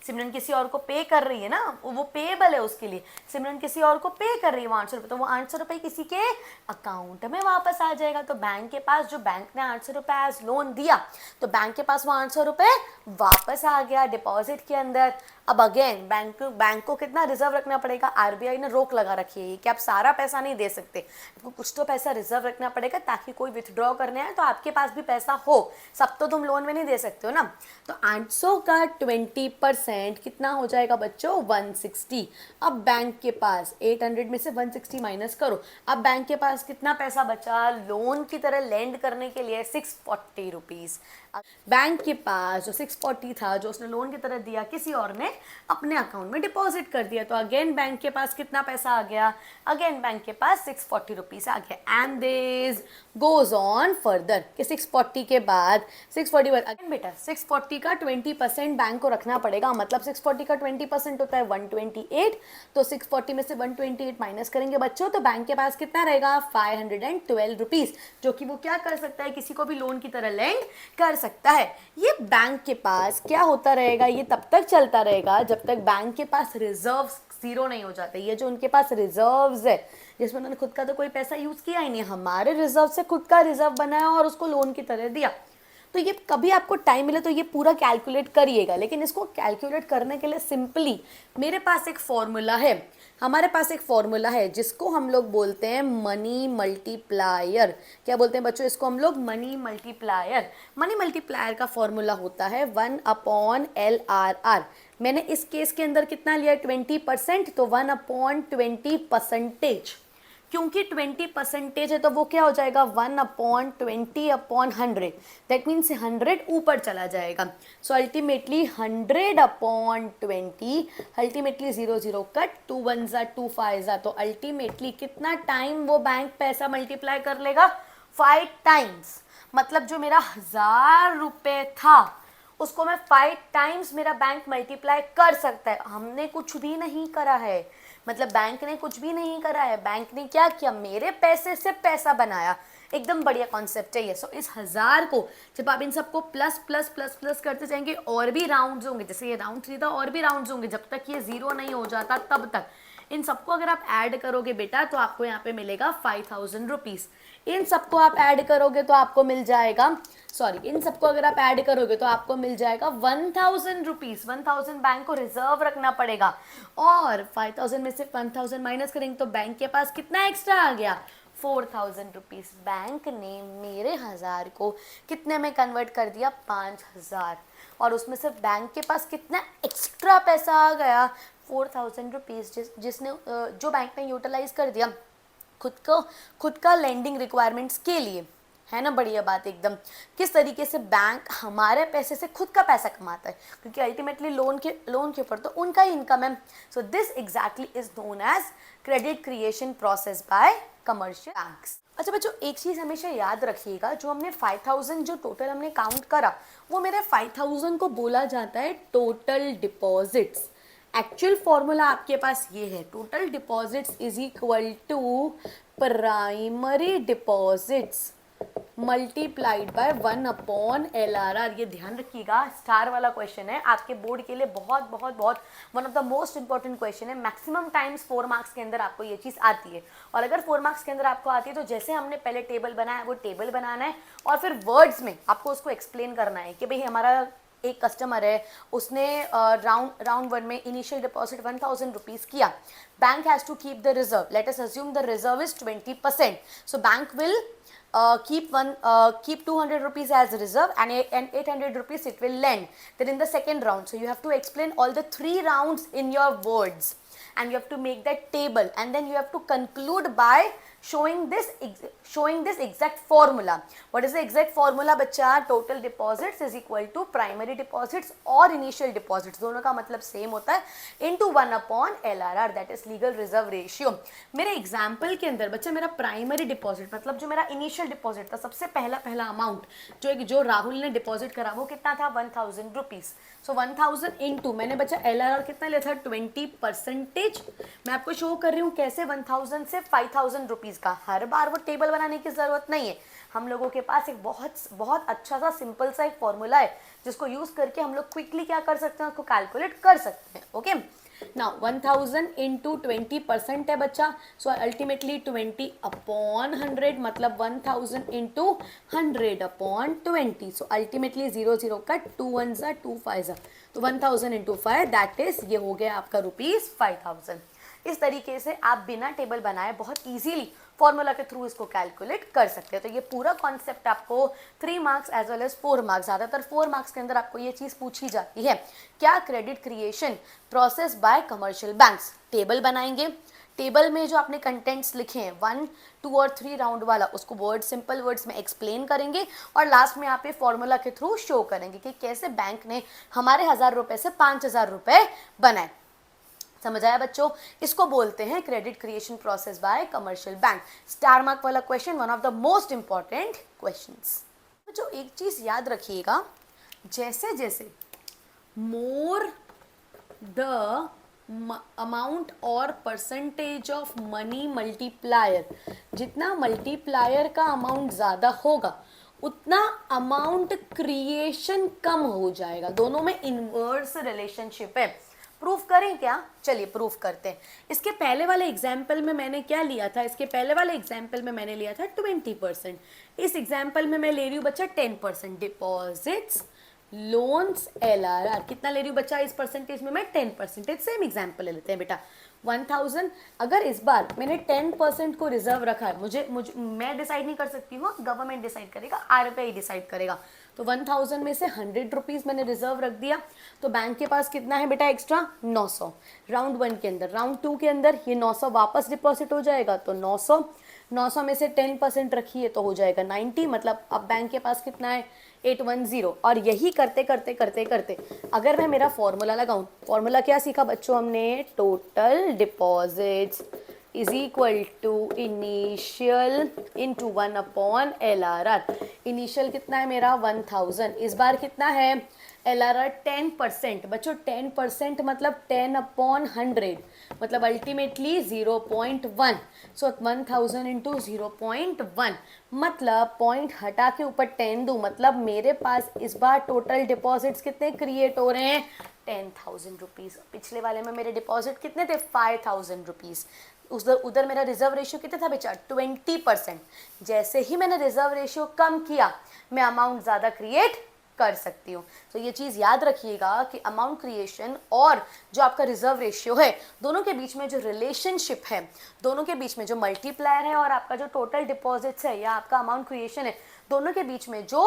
सिमरन किसी और को पे कर रही है ना, वो पेएबल है उसके लिए, सिमरन किसी और को पे कर रही है वो 800 रुपये, तो वो 800 रुपये किसी के अकाउंट में वापस आ जाएगा। तो बैंक के पास, जो बैंक ने 800 रुपये एज लोन दिया, तो बैंक के पास वो 800 रुपये वापस आ गया डिपॉजिट के अंदर। अब अगेन बैंक को कितना रिजर्व रखना पड़ेगा, आरबीआई ने रोक लगा रखी है कि आप सारा पैसा नहीं दे सकते, आपको कुछ तो पैसा रिजर्व रखना पड़ेगा ताकि कोई विथड्रॉ करने आए तो आपके पास भी पैसा हो, सब तो तुम लोन में नहीं दे सकते हो ना। तो 800 का 20% कितना हो जाएगा बच्चों, 160। अब बैंक के पास 800 में से 160 माइनस करो, अब बैंक के पास कितना पैसा बचा लोन की तरह लेंड करने के लिए, 640 रुपीज। बैंक के पास जो 640 था, जो उसने लोन की तरह दिया, किसी और ने अपने अकाउंट में डिपॉजिट कर दिया, तो अगेन बैंक के पास कितना पैसा आ गया, अगेन बैंक के पास 640 रुपीज आ गया। And this goes on further कि 640 के बाद 640 अगेन बेटा 640 का 20% बैंक को रखना पड़ेगा, मतलब 640 का 20% होता है 128, तो 640 में से 128 माइनस करेंगे बच्चों, तो बैंक के पास कितना रहेगा, 512 रुपीज, जो कि वो क्या कर सकता है, किसी को भी लोन की तरह लेंड कर सकता है। ये बैंक के पास क्या होता रहेगा, ये तब तक चलता रहेगा जब तक बैंक के पास रिजर्व्स जीरो नहीं हो जाते। ये जो उनके पास रिजर्व्स है, जिसमें उन्होंने खुद का तो कोई पैसा यूज किया ही नहीं, हमारे रिजर्व से खुद का रिजर्व बनाया और उसको लोन की तरह दिया, तो ये कभी आपको टाइम मिले तो ये पूरा कैलकुलेट करिएगा। लेकिन इसको कैलकुलेट करने के लिए सिंपली मेरे पास एक फॉर्मूला है, हमारे पास एक फॉर्मूला है जिसको हम लोग बोलते हैं मनी मल्टीप्लायर। क्या बोलते हैं बच्चों इसको हम लोग, मनी मल्टीप्लायर। मनी मल्टीप्लायर का फॉर्मूला होता है 1/LRR। मैंने इस केस के अंदर कितना लिया, 20%, तो 1/20%। क्योंकि 20% है तो वो क्या हो जाएगा, 1/20/100, दैट मीन्स 100 ऊपर चला जाएगा। सो अल्टीमेटली 100/20, अल्टीमेटली 0 0 कट, 2 1 जा 2 5 जा, तो अल्टीमेटली कितना टाइम वो बैंक पैसा मल्टीप्लाई कर लेगा, 5 टाइम्स। मतलब जो मेरा 1000 रुपये था उसको मैं 5 टाइम्स मेरा बैंक मल्टीप्लाई कर सकता है। हमने कुछ भी नहीं करा है, मतलब बैंक ने कुछ भी नहीं करा है, बैंक ने क्या किया, मेरे पैसे से पैसा बनाया। एकदम बढ़िया कॉन्सेप्ट है ये। सो इस 1000 को जब आप इन सबको प्लस प्लस प्लस प्लस करते जाएंगे, और भी राउंड्स होंगे, जैसे ये राउंड 3 था, और भी राउंड्स होंगे जब तक ये 0 नहीं हो जाता तब तक। इन सबको अगर आप ऐड करोगे बेटा तो आपको यहाँ पे मिलेगा 5000 रुपीज। इन सबको आप ऐड करोगे तो आपको मिल जाएगा, सॉरी, इन सबको अगर आप ऐड करोगे तो आपको मिल जाएगा 1000 रुपीज। 1000 बैंक को रिजर्व रखना पड़ेगा, और 5000 में से 1000 माइनस करेंगे तो बैंक के पास कितना एक्स्ट्रा आ गया, 4000 रुपीज। बैंक ने मेरे 1000 को कितने में कन्वर्ट कर दिया, 5000, और उसमें से बैंक के पास कितना एक्स्ट्रा पैसा आ गया, 4000 रुपीज, जिसने जो बैंक ने यूटिलाइज कर दिया खुद का लेंडिंग रिक्वायरमेंट्स के लिए। है ना बढ़िया बात एकदम। किस तरीके से बैंक हमारे पैसे से खुद का पैसा कमाता है, क्योंकि अल्टीमेटली लोन के ऊपर तो उनका ही इनकम है। So this exactly is known as credit creation process by commercial banks. अच्छा बच्चों, एक चीज़ हमेशा याद रखिएगा, जो हमने 5000 जो टोटल हमने काउंट करा, वो मेरे 5000 को बोला जाता है टोटल डिपॉजिट्स। एक्चुअल फॉर्मूला आपके पास ये है, total deposits is equal to primary deposits multiplied by 1/LRR। ये ध्यान रखिएगा, स्टार वाला क्वेश्चन है आपके बोर्ड के लिए, बहुत बहुत बहुत one of the most important question है। मैक्सिमम टाइम्स 4 मार्क्स के अंदर आपको ये चीज़ आती है, और अगर 4 मार्क्स के अंदर आपको आती है तो जैसे हमने पहले टेबल बनाया वो टेबल बनाना है, और फिर वर्ड्स में आपको उसको एक्सप्लेन करना है कि भाई हमारा एक कस्टमर है, उसने राउंड वन में इनिशियल डिपॉजिट 1000 रुपीज किया, bank has to keep the reserve, let us assume the reserve is 20%, so bank will keep 200 rupees as reserve and 800 rupees it will lend. Then in the second round, so you have to explain all the 3 rounds in your words, and you have to make that table, and then you have to conclude by showing this exact formula. What is the exact formula बच्चा? total deposits is equal to primary deposits और initial deposits, दोनों का मतलब सेम होता है, into 1/LRR, that is legal reserve ratio. मेरे एग्जाम्पल के अंदर बच्चा मेरा प्राइमरी डिपॉजिट मतलब जो मेरा इनिशियल डिपॉजिट था, सबसे पहला अमाउंट जो राहुल ने डिपॉजिट करा वो कितना था? 1000 रुपीज। सो 1000 इंटू मैंने बच्चा LRR कितना लिया था? 20%। मैं आपको शो कर रही हूँ कैसे 1000 से 5000 रुपीज का। हर बार वो टेबल बनाने की जरूरत नहीं है, हम लोगों के पास एक बहुत अच्छा सा सिंपल सा एक फॉर्मूला है जिसको यूज करके हम लोग क्विकली क्या कर सकते हैं, उसको कैलकुलेट कर सकते हैं। ओके, नाउ 1000 इंटू 20% है बच्चा, सो अल्टीमेटली 20/100 मतलब 1000 इंटू 100/20, सो अल्टीमेटली 0 का 2 1 2 5, तो 1000 इंटू 5 दैट इज ये हो गया आपका ₹5000। इस तरीके से आप बिना टेबल बनाए बहुत इजीली फॉर्मूला के थ्रू इसको कैलकुलेट कर सकते हैं। तो ये पूरा कॉन्सेप्ट आपको 3 marks as well as 4 marks, ज़्यादातर 4 मार्क्स के अंदर आपको ये चीज़ पूछी जाती है, क्या credit creation process by commercial banks. Table बनाएंगे, टेबल में जो आपने कंटेंट्स लिखे हैं 1, 2 और 3 राउंड वाला, उसको वर्ड सिंपल वर्ड्स में एक्सप्लेन करेंगे, और लास्ट में आप ये फॉर्मूला के थ्रू शो करेंगे कि कैसे बैंक ने हमारे 1000 रुपये से 5000 रुपये बनाए। समझ आया बच्चों? इसको बोलते हैं credit creation process by commercial bank. Star mark वाला question, one of the most important questions. जो एक चीज याद रखिएगा, जैसे जैसे मोर द अमाउंट और परसेंटेज ऑफ मनी मल्टीप्लायर, जितना मल्टीप्लायर का अमाउंट ज्यादा होगा उतना अमाउंट क्रिएशन कम हो जाएगा। दोनों में इनवर्स रिलेशनशिप है। प्रूफ करें क्या? चलिए प्रूफ करते हैं। इसके पहले वाले एग्जाम्पल में मैंने क्या लिया था? इसके पहले वाले एग्जाम्पल में मैंने लिया था 20%। इस एग्जाम्पल में मैं ले रही हूँ बच्चा 10%। डिपॉजिट्स, लोन्स, LRR कितना ले रही हूँ बच्चा? इस परसेंटेज में मैं 10%। सेम एग्जाम्पल ले लेते हैं बेटा। 1000, अगर इस बार मैंने 10% को रिजर्व रखा है, मुझे मैं डिसाइड नहीं कर सकती हूँ, गवर्नमेंट डिसाइड करेगा, RBI डिसाइड करेगा। तो 1000 में से 100 रुपीज मैंने रिजर्व रख दिया, तो बैंक के पास कितना है बेटा एक्स्ट्रा? 900। राउंड 1 के अंदर, राउंड 2 के अंदर ये 900 वापस डिपॉजिट हो जाएगा, तो 900 में से 10% रखिए तो हो जाएगा 90, मतलब अब बैंक के पास कितना है? 810। और यही करते करते करते करते अगर मैं मेरा फॉर्मूला लगाऊं, फॉर्मूला क्या सीखा बच्चों हमने? Total deposits is equal to initial into 1/LRR। Initial कितना है मेरा? 1000। इस बार कितना है? LRR 10%। बच्चों 10% मतलब 10/100, मतलब अल्टीमेटली 0.1। सो 1000 इंटू 0.1 मतलब पॉइंट हटा के ऊपर 10 दूँ, मतलब मेरे पास इस बार टोटल डिपॉजिट्स कितने क्रिएट हो रहे हैं? 10,000 रुपीज़। पिछले वाले में मेरे डिपॉजिट कितने थे? 5000 रुपीज़। उधर मेरा रिजर्व रेशियो कितना था बेचा? 20%। जैसे ही मैंने रिजर्व रेशियो कम किया, मैं अमाउंट ज़्यादा क्रिएट कर सकती हूँ। तो ये चीज़ याद रखिएगा कि अमाउंट क्रिएशन और जो आपका रिजर्व रेशियो है, दोनों के बीच में जो रिलेशनशिप है, दोनों के बीच में जो मल्टीप्लायर है और आपका जो टोटल डिपॉजिट्स है या आपका अमाउंट क्रिएशन है, दोनों के बीच में जो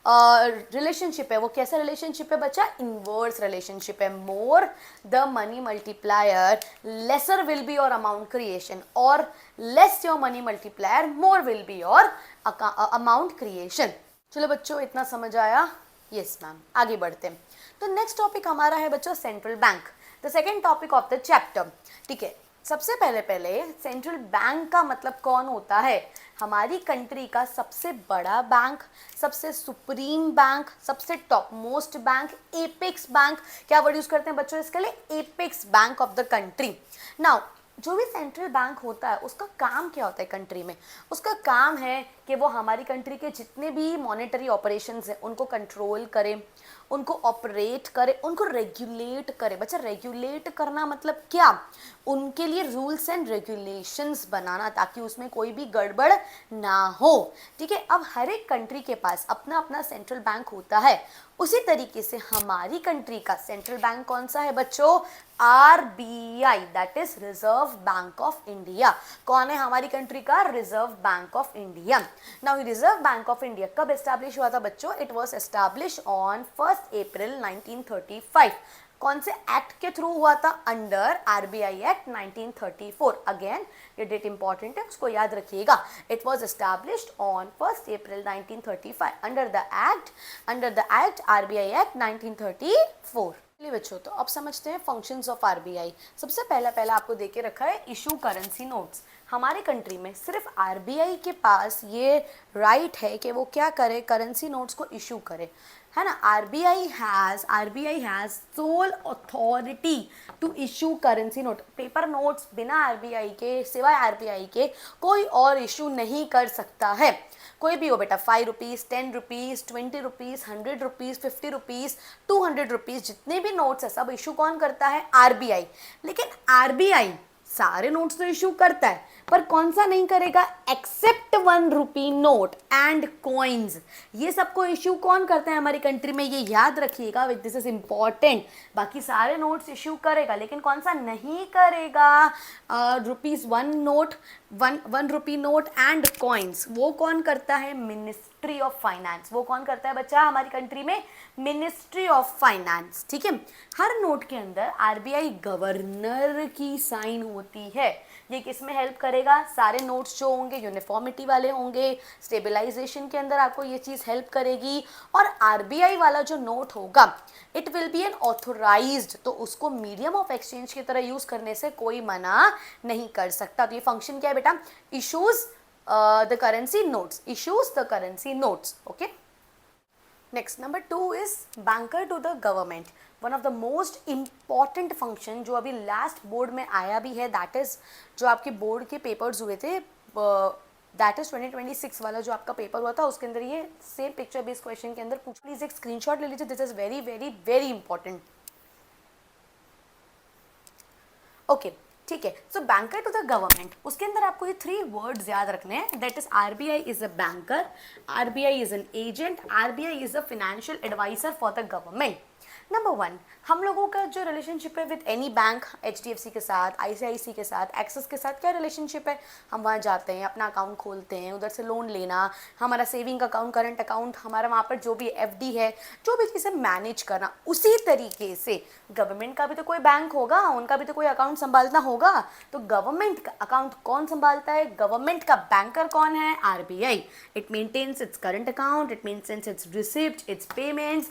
रिलेशनशिप है वो कैसा रिलेशनशिप है बच्चा? इनवर्स रिलेशनशिप है। More the money multiplier lesser will be your amount creation, और less your money multiplier more will be your amount creation. चलो बच्चों इतना समझ आया? Yes ma'am. आगे बढ़ते हैं। तो नेक्स्ट टॉपिक हमारा है बच्चों central bank, the second topic of the chapter. ठीक है, सबसे पहले पहले सेंट्रल बैंक का मतलब कौन होता है? हमारी कंट्री का सबसे बड़ा बैंक, सबसे सुप्रीम बैंक, सबसे top most bank, apex bank. क्या वर्ड यूज करते हैं बच्चों इसके लिए? Apex bank of the country. Now जो भी सेंट्रल बैंक होता है उसका काम क्या होता है कंट्री में? उसका काम है कि वो हमारी कंट्री के जितने भी मॉनेटरी ऑपरेशंस हैं उनको कंट्रोल करे, उनको ऑपरेट करे, उनको रेगुलेट करे। बच्चा रेगुलेट करना मतलब क्या? उनके लिए रूल्स एंड रेगुलेशंस बनाना ताकि उसमें कोई भी गड़बड़ ना हो। ठीक है, अब हर एक कंट्री के पास अपना अपना सेंट्रल बैंक होता है। उसी तरीके से हमारी कंट्री का सेंट्रल बैंक कौन सा है बच्चों? RBI, that is reserve bank of India. कौन है हमारी कंट्री का? Reserve bank of India. Now reserve bank of India कब एस्टैब्लिश हुआ था बच्चों? इट वाज एस्टैब्लिश ऑन 1 अप्रैल 1935। कौन से एक्ट के थ्रू हुआ था? Under RBI act 1934। अगेन ये डेट इंपॉर्टेंट है, उसको याद रखिएगा। It was established on 1 April 1935 under the act RBI act 1934। चलिए बच्चों, तो अब समझते हैं फंक्शंस ऑफ RBI। सबसे पहला आपको देके रखा है इशू करेंसी नोट्स। हमारे कंट्री में सिर्फ RBI के पास ये राइट है कि वो क्या करे? करेंसी नोट्स को इशू करे, है ना। RBI has sole authority to issue currency note. Paper notes बिना RBI के, सिवाय RBI के कोई और इशू नहीं कर सकता है। कोई भी हो बेटा, 5 rupees, 10 rupees, 20 rupees, 100 rupees, 50 rupees, 200 rupees, जितने भी नोट्स है सब इशू कौन करता है? RBI। लेकिन RBI सारे नोट्स तो इशू करता है, पर कौन सा नहीं करेगा? Except 1 rupee note and coins. ये सबको इशू कौन करता है हमारी कंट्री में? ये याद रखिएगा, दिस इज इंपॉर्टेंट। बाकी सारे नोट्स इशू करेगा, लेकिन कौन सा नहीं करेगा? ₹1 note, 1 rupee note and coins. वो कौन करता है? Ministry of finance. वो कौन करता है बच्चा हमारी कंट्री में? Ministry of finance. ठीक है, हर नोट के अंदर RBI गवर्नर की साइन होती है। ये किस में हेल्प करेगा? सारे नोट्स जो होंगे यूनिफॉर्मिटी वाले होंगे, स्टेबलाइजेशन के अंदर आपको ये चीज़ हेल्प करेगी। और RBI वाला जो नोट होगा it will be an authorised, तो उसको मीडियम ऑफ एक्सचेंज की तरह यूज करने से कोई मना नहीं कर सकता। तो ये फंक्शन क्या है बेटा? Issues the currency notes, issues the currency notes. Okay, next number 2 is banker to the government. One of the most important function जो अभी लास्ट बोर्ड में आया भी है, दैट इज जो आपके बोर्ड के पेपर्स हुए थे, दैट इज 2026 वाला जो आपका पेपर हुआ था, उसके अंदर ये सेम पिक्चर बेस्ड क्वेश्चन के अंदर पूछ। प्लीज एक स्क्रीनशॉट ले लीजिए, this is very very very important. Okay, ठीक है। So banker to the government, उसके अंदर आपको ये 3 वर्ड्स याद रखने हैं। That is RBI is a banker, RBI is an agent, RBI is a financial adviser for the government. Number 1, हम लोगों का जो रिलेशनशिप है विद एनी बैंक, HDFC के साथ, ICICI के साथ, एक्सिस के साथ क्या रिलेशनशिप है? हम वहाँ जाते हैं, अपना अकाउंट खोलते हैं, उधर से लोन लेना, हमारा सेविंग अकाउंट, करंट अकाउंट, हमारा वहाँ पर जो भी FD है, जो भी चीज़ें मैनेज करना। उसी तरीके से गवर्नमेंट का भी तो कोई बैंक होगा, उनका भी तो कोई अकाउंट संभालना होगा। तो गवर्नमेंट का अकाउंट कौन संभालता है? गवर्नमेंट का बैंकर कौन है? RBI। It maintains its current account, it maintains its receipt, its payments,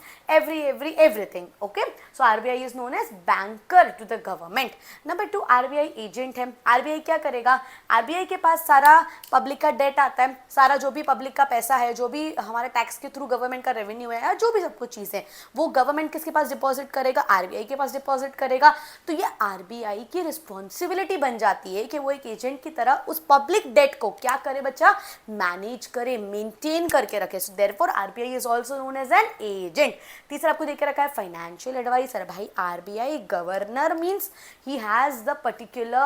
everything. Okay, so RBI is known as banker to the government. Number 2, RBI agent है। RBI क्या करेगा? RBI के पास सारा पब्लिक का डेट आता है, सारा जो भी पब्लिक का पैसा है, जो भी हमारे टैक्स के थ्रू गवर्नमेंट का रेवेन्यू है, जो भी सब कुछ चीज़ है, वो गवर्नमेंट किसके पास डिपॉजिट करेगा? RBI के पास डिपॉजिट करेगा। तो ये RBI की रिस्पॉन्सिबिलिटी बन जाती है कि वो एक एजेंट की तरह उस पब्लिक डेट को क्या करे बच्चा? मैनेज करे, मेंटेन करके रखे। So therefore RBI is also known as an agent. तीसरा आपको देख के रखा है फाइनेंशियल एडवाइजर। भाई RBI governor means he has the particular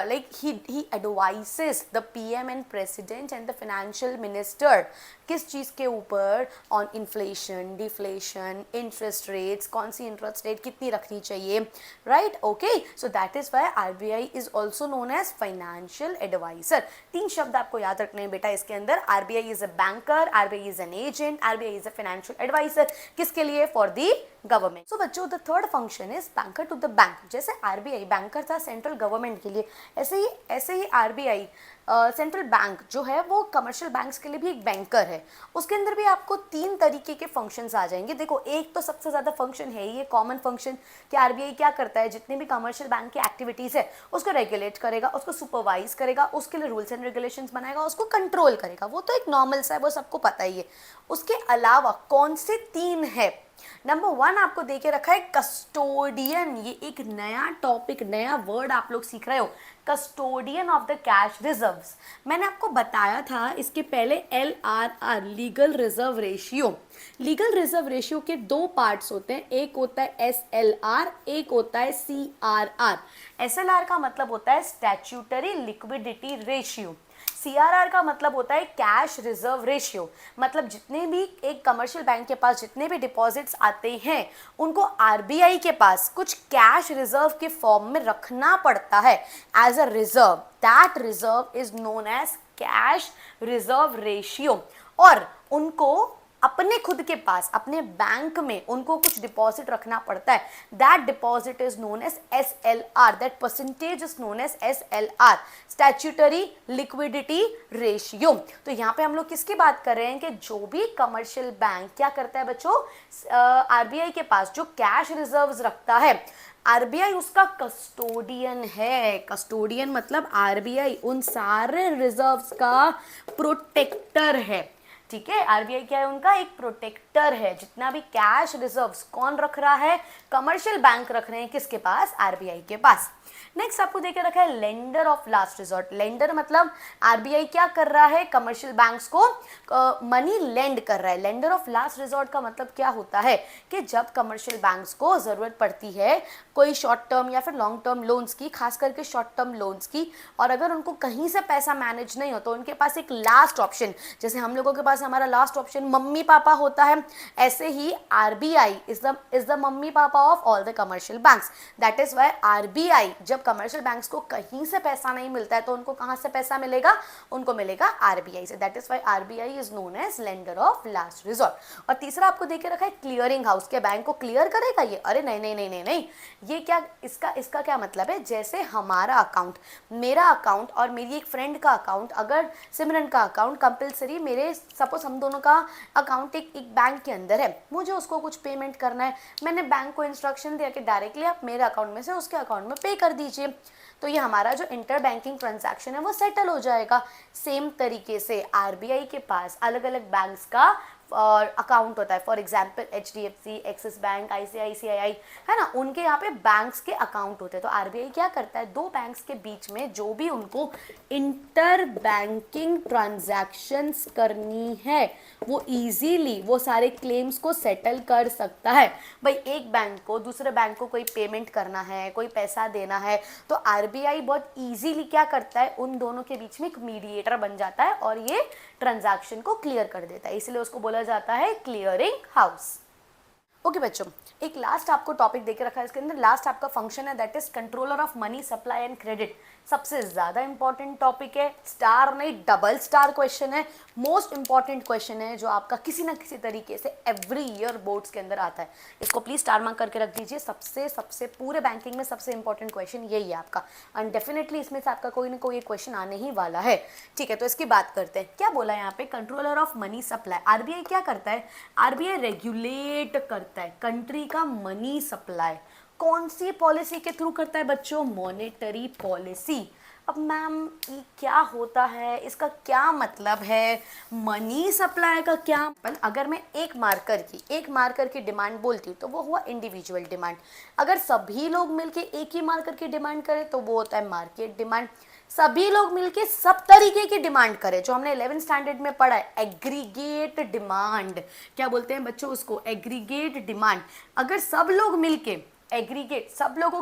like he advises the PM and president and the financial minister किस चीज़ के ऊपर? On inflation, deflation, interest rates, कौन सी इंटरेस्ट रेट कितनी रखनी चाहिए, right? Okay, so that is why RBI is also known as financial adviser. 3 शब्द आपको याद रखने हैं बेटा इसके अंदर। RBI is a banker, RBI is an agent, RBI is a financial advisor. किसके लिए? For the government. सो बच्चों the third function is banker to the bank. जैसे आरबीआई बैंकर था सेंट्रल गवर्नमेंट के लिए, ऐसे ही आरबीआई सेंट्रल बैंक जो है वो कमर्शियल बैंक्स के लिए भी एक बैंकर है। उसके अंदर भी आपको 3 तरीके के फंक्शंस आ जाएंगे। देखो एक तो सबसे ज़्यादा फंक्शन है ये कॉमन फंक्शन कि आरबीआई क्या करता है, जितने भी कमर्शियल बैंक की एक्टिविटीज़ है उसको रेगुलेट करेगा, उसको सुपरवाइज करेगा, उसके लिए रूल्स एंड रेगुलेशंस बनाएगा, उसको कंट्रोल करेगा। वो तो एक नॉर्मल सा है, वो सबको पता ही है। उसके अलावा कौन से 3 है? नंबर 1 आपको देके रखा है कस्टोडियन। ये एक नया टॉपिक, नया वर्ड आप लोग सीख रहे हो, custodian of the cash reserves. मैंने आपको बताया था इसके पहले LRR, legal reserve ratio. Legal reserve ratio के 2 पार्ट्स होते हैं, एक होता है SLR, एक होता है CRR। SLR का मतलब होता है स्टैट्यूटरी लिक्विडिटी रेशियो, CRR का मतलब होता है कैश रिजर्व रेशियो। मतलब जितने भी एक कमर्शियल बैंक के पास जितने भी डिपॉजिट्स आते हैं उनको आरबीआई के पास कुछ कैश रिजर्व के फॉर्म में रखना पड़ता है as a reserve. That reserve is known as cash reserve ratio. और उनको अपने खुद के पास अपने बैंक में उनको कुछ डिपॉजिट रखना पड़ता है। That deposit is known as SLR, that percentage is known as SLR, statutory liquidity ratio. तो यहाँ पे हम लोग किसकी बात कर रहे हैं कि जो भी कमर्शियल बैंक क्या करता है बच्चों, आरबीआई के पास जो कैश रिजर्व्स रखता है, आरबीआई उसका कस्टोडियन है। कस्टोडियन मतलब आरबीआई उन सारे रिजर्व्स का प्रोटेक्टर है। ठीक है, आरबीआई क्या है, उनका एक प्रोटेक्टर है। जितना भी कैश रिजर्व्स कौन रख रहा है, कमर्शियल बैंक रख रहे हैं किसके पास, आरबीआई के पास। नेक्स्ट आपको देके रखा है lender of last resort. Lender मतलब आरबीआई क्या कर रहा है, कमर्शियल बैंक्स को मनी लेंड कर रहा है। लेंडर ऑफ लास्ट रिजॉर्ट का मतलब क्या होता है कि जब कमर्शियल बैंक्स को जरूरत पड़ती है कोई शॉर्ट टर्म या फिर लॉन्ग टर्म लोन्स की, खास करके शॉर्ट टर्म लोन्स की, और अगर उनको कहीं से पैसा मैनेज नहीं हो तो उनके पास एक लास्ट ऑप्शन, जैसे हम लोगों के पास हमारा लास्ट ऑप्शन मम्मी पापा होता है, ऐसे ही RBI is the mummy papa of all the commercial banks. That is why RBI जब कमर्शियल बैंक्स को कहीं से पैसा नहीं मिलता है तो उनको कहां से पैसा मिलेगा, उनको मिलेगा आरबीआई से। That is why RBI is known as lender of last resort. और तीसरा आपको देके रखा है क्लियरिंग हाउस। के बैंक को क्लियर करेगा ये? अरे नहीं नहीं नहीं नहीं नहीं, ये क्या, इसका क्या मतलब है, जैसे हमारा अकाउंट, मेरा अकाउंट और मेरी एक फ्रेंड का अकाउंट, अगर सिमरन का अकाउंट कंपलसरी, मेरे सपोज हम दोनों का अकाउंट एक बैंक के अंदर है, मुझे उसको कुछ पेमेंट करना है, मैंने बैंक को इंस्ट्रक्शन दिया कि डायरेक्टली आप मेरे अकाउंट में से उसके अकाउंट में पे कर दीजिए, तो ये हमारा जो इंटर बैंकिंग ट्रांजैक्शन है वो सेटल हो जाएगा। सेम तरीके से आरबीआई के पास अलग अलग बैंक्स का अकाउंट होता है। For example HDFC, axis bank, ICICI, है ना, उनके यहाँ पे बैंक्स के अकाउंट होते हैं। तो आरबीआई क्या करता है, 2 बैंक्स के बीच में जो भी उनको इंटर बैंकिंग ट्रांजैक्शंस करनी है वो इजीली वो सारे क्लेम्स को सेटल कर सकता है। भाई एक बैंक को दूसरे बैंक को कोई पेमेंट करना है, कोई पैसा देना है, तो आरबीआई बहुत इजीली क्या करता है, उन दोनों के बीच में एक मीडिएटर बन जाता है और ये ट्रांजैक्शन को क्लियर कर देता है, इसलिए उसको बोला जाता है क्लियरिंग हाउस। ओके बच्चों, एक लास्ट आपको टॉपिक देके रखा है, इसके अंदर लास्ट आपका फंक्शन है, that is controller of money supply and credit. सबसे ज्यादा इंपॉर्टेंट टॉपिक है, स्टार नहीं डबल स्टार क्वेश्चन है, मोस्ट इंपॉर्टेंट क्वेश्चन है जो आपका किसी ना किसी तरीके से एवरी ईयर बोर्ड्स के अंदर आता है। इसको प्लीज स्टार मार्क करके रख दीजिए। सबसे पूरे बैंकिंग में सबसे इंपॉर्टेंट क्वेश्चन यही है आपका, एंड डेफिनेटली इसमें से आपका कोई ना कोई क्वेश्चन आने ही वाला है। ठीक है, तो इसकी बात करते हैं। क्या बोला यहाँ पे, controller of money supply. RBI क्या करता है, आरबीआई रेगुलेट करता है कंट्री का मनी सप्लाई। कौन सी पॉलिसी के थ्रू करता है बच्चों, मॉनेटरी पॉलिसी। अब मैम ये क्या होता है, इसका क्या मतलब है, मनी सप्लाई का क्या, अगर मैं एक मार्कर की डिमांड बोलती हूँ तो वो हुआ इंडिविजुअल डिमांड। अगर सभी लोग मिलके एक ही मार्कर की डिमांड करें तो वो होता है मार्केट डिमांड। सभी लोग मिलके सब तरीके की डिमांड करें, जो हमने 11th स्टैंडर्ड में पढ़ा है, एग्रीगेट डिमांड। क्या बोलते हैं बच्चों उसको, एग्रीगेट डिमांड। अगर सब लोग मिलके एग्रीगेट, सब लोगों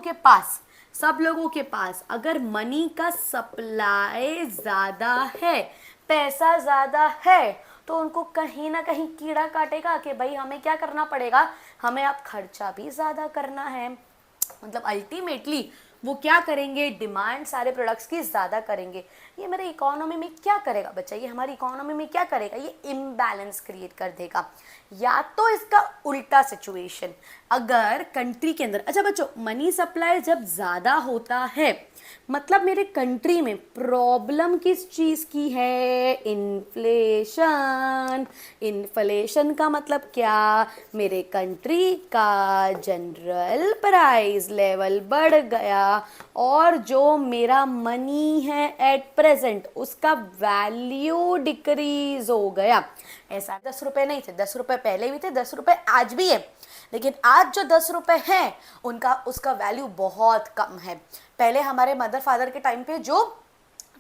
के पास अगर मनी का सप्लाई ज्यादा है, पैसा ज्यादा है, तो उनको कहीं ना कहीं कीड़ा काटेगा कि भाई हमें क्या करना पड़ेगा, हमें अब खर्चा भी ज्यादा करना है। मतलब अल्टीमेटली वो क्या करेंगे, डिमांड सारे प्रोडक्ट्स की ज़्यादा करेंगे। ये मेरे इकोनॉमी में क्या करेगा बच्चा, ये हमारी इकोनॉमी में क्या करेगा, ये इम्बैलेंस क्रिएट कर देगा। या तो इसका उल्टा सिचुएशन, अगर कंट्री के अंदर, अच्छा बच्चों मनी सप्लाई जब ज़्यादा होता है मतलब मेरे कंट्री में प्रॉब्लम किस चीज़ की है, इन्फ्लेशन। इन्फ्लेशन का मतलब क्या, मेरे कंट्री का जनरल प्राइस लेवल बढ़ गया और जो मेरा मनी है एट प्रेजेंट उसका वैल्यू डिक्रीज हो गया। ऐसा 10 रुपए नहीं थे, 10 रुपए पहले भी थे, 10 रुपए आज भी है, लेकिन आज जो 10 रुपए हैं उनका उसका वैल्यू बहुत कम है। पहले हमारे मदर फादर के टाइम पे जो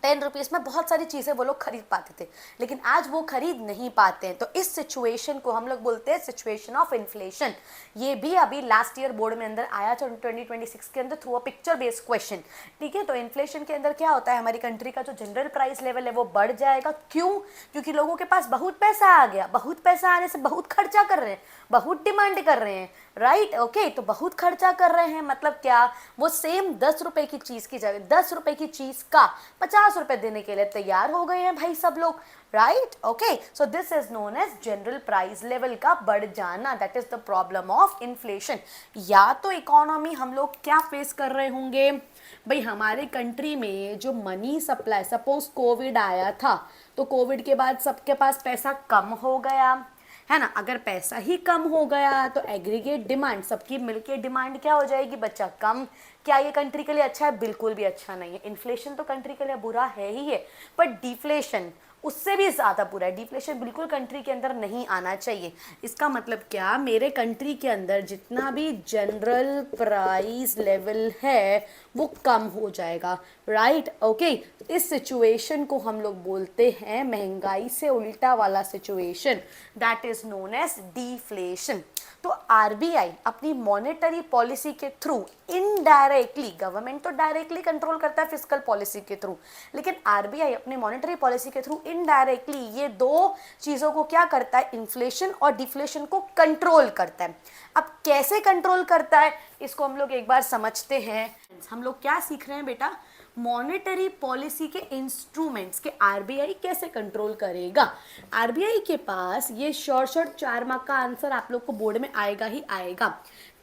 10 रुपीज़ में बहुत सारी चीज़ें वो लोग खरीद पाते थे, लेकिन आज वो खरीद नहीं पाते हैं। तो इस सिचुएशन को हम लोग बोलते हैं सिचुएशन ऑफ इन्फ्लेशन। ये भी अभी लास्ट ईयर बोर्ड में अंदर आया था 2026 के अंदर through a picture based question. ठीक है, तो इन्फ्लेशन के अंदर क्या होता है, हमारी कंट्री का जो जनरल प्राइस लेवल है वो बढ़ जाएगा। क्यों, क्योंकि लोगों के पास बहुत पैसा आ गया, बहुत पैसा आने से बहुत खर्चा कर रहे हैं, बहुत डिमांड कर रहे हैं, राइट। ओके, तो बहुत खर्चा कर रहे हैं मतलब क्या, वो सेम 10 रुपए की चीज की जगह 10 रुपए की चीज का 50 रुपए देने के लिए तैयार हो गए हैं भाई सब लोग, right. Okay, so this is known as general price level का बढ़ जाना, that is the problem of inflation. या तो इकोनॉमी हम लोग क्या फेस कर रहे होंगे भाई, हमारे कंट्री में जो मनी सप्लाई, सपोज कोविड आया था तो कोविड के बाद सबके पास पैसा कम हो गया है ना। अगर पैसा ही कम हो गया तो एग्रीगेट डिमांड, सबकी मिलके डिमांड क्या हो जाएगी बच्चा, कम। क्या ये कंट्री के लिए अच्छा है, बिल्कुल भी अच्छा नहीं है। इन्फ्लेशन तो कंट्री के लिए बुरा है ही है, पर डिफ्लेशन उससे भी ज़्यादा बुरा है। डिफ्लेशन बिल्कुल कंट्री के अंदर नहीं आना चाहिए। इसका मतलब क्या, मेरे कंट्री के अंदर जितना भी जनरल प्राइस लेवल है वो कम हो जाएगा, राइट। ओके, इस सिचुएशन को हम लोग बोलते हैं महंगाई से उल्टा वाला situation, that is known as deflation. तो आरबीआई अपनी मॉनेटरी पॉलिसी के थ्रू इनडायरेक्टली, गवर्नमेंट तो डायरेक्टली कंट्रोल करता है फिस्कल पॉलिसी के थ्रू, लेकिन आरबीआई अपनी मॉनेटरी पॉलिसी के थ्रू इनडायरेक्टली ये दो चीज़ों को क्या करता है, इन्फ्लेशन और डिफ्लेशन को कंट्रोल करता है। अब कैसे कंट्रोल करता है इसको हम लोग एक बार समझते हैं। हम लोग क्या सीख रहे हैं बेटा, मॉनेटरी पॉलिसी के इंस्ट्रूमेंट्स के आरबीआई कैसे कंट्रोल करेगा। आरबीआई के पास ये शॉर्ट 4 मार्क का आंसर आप लोग को बोर्ड में आएगा ही आएगा।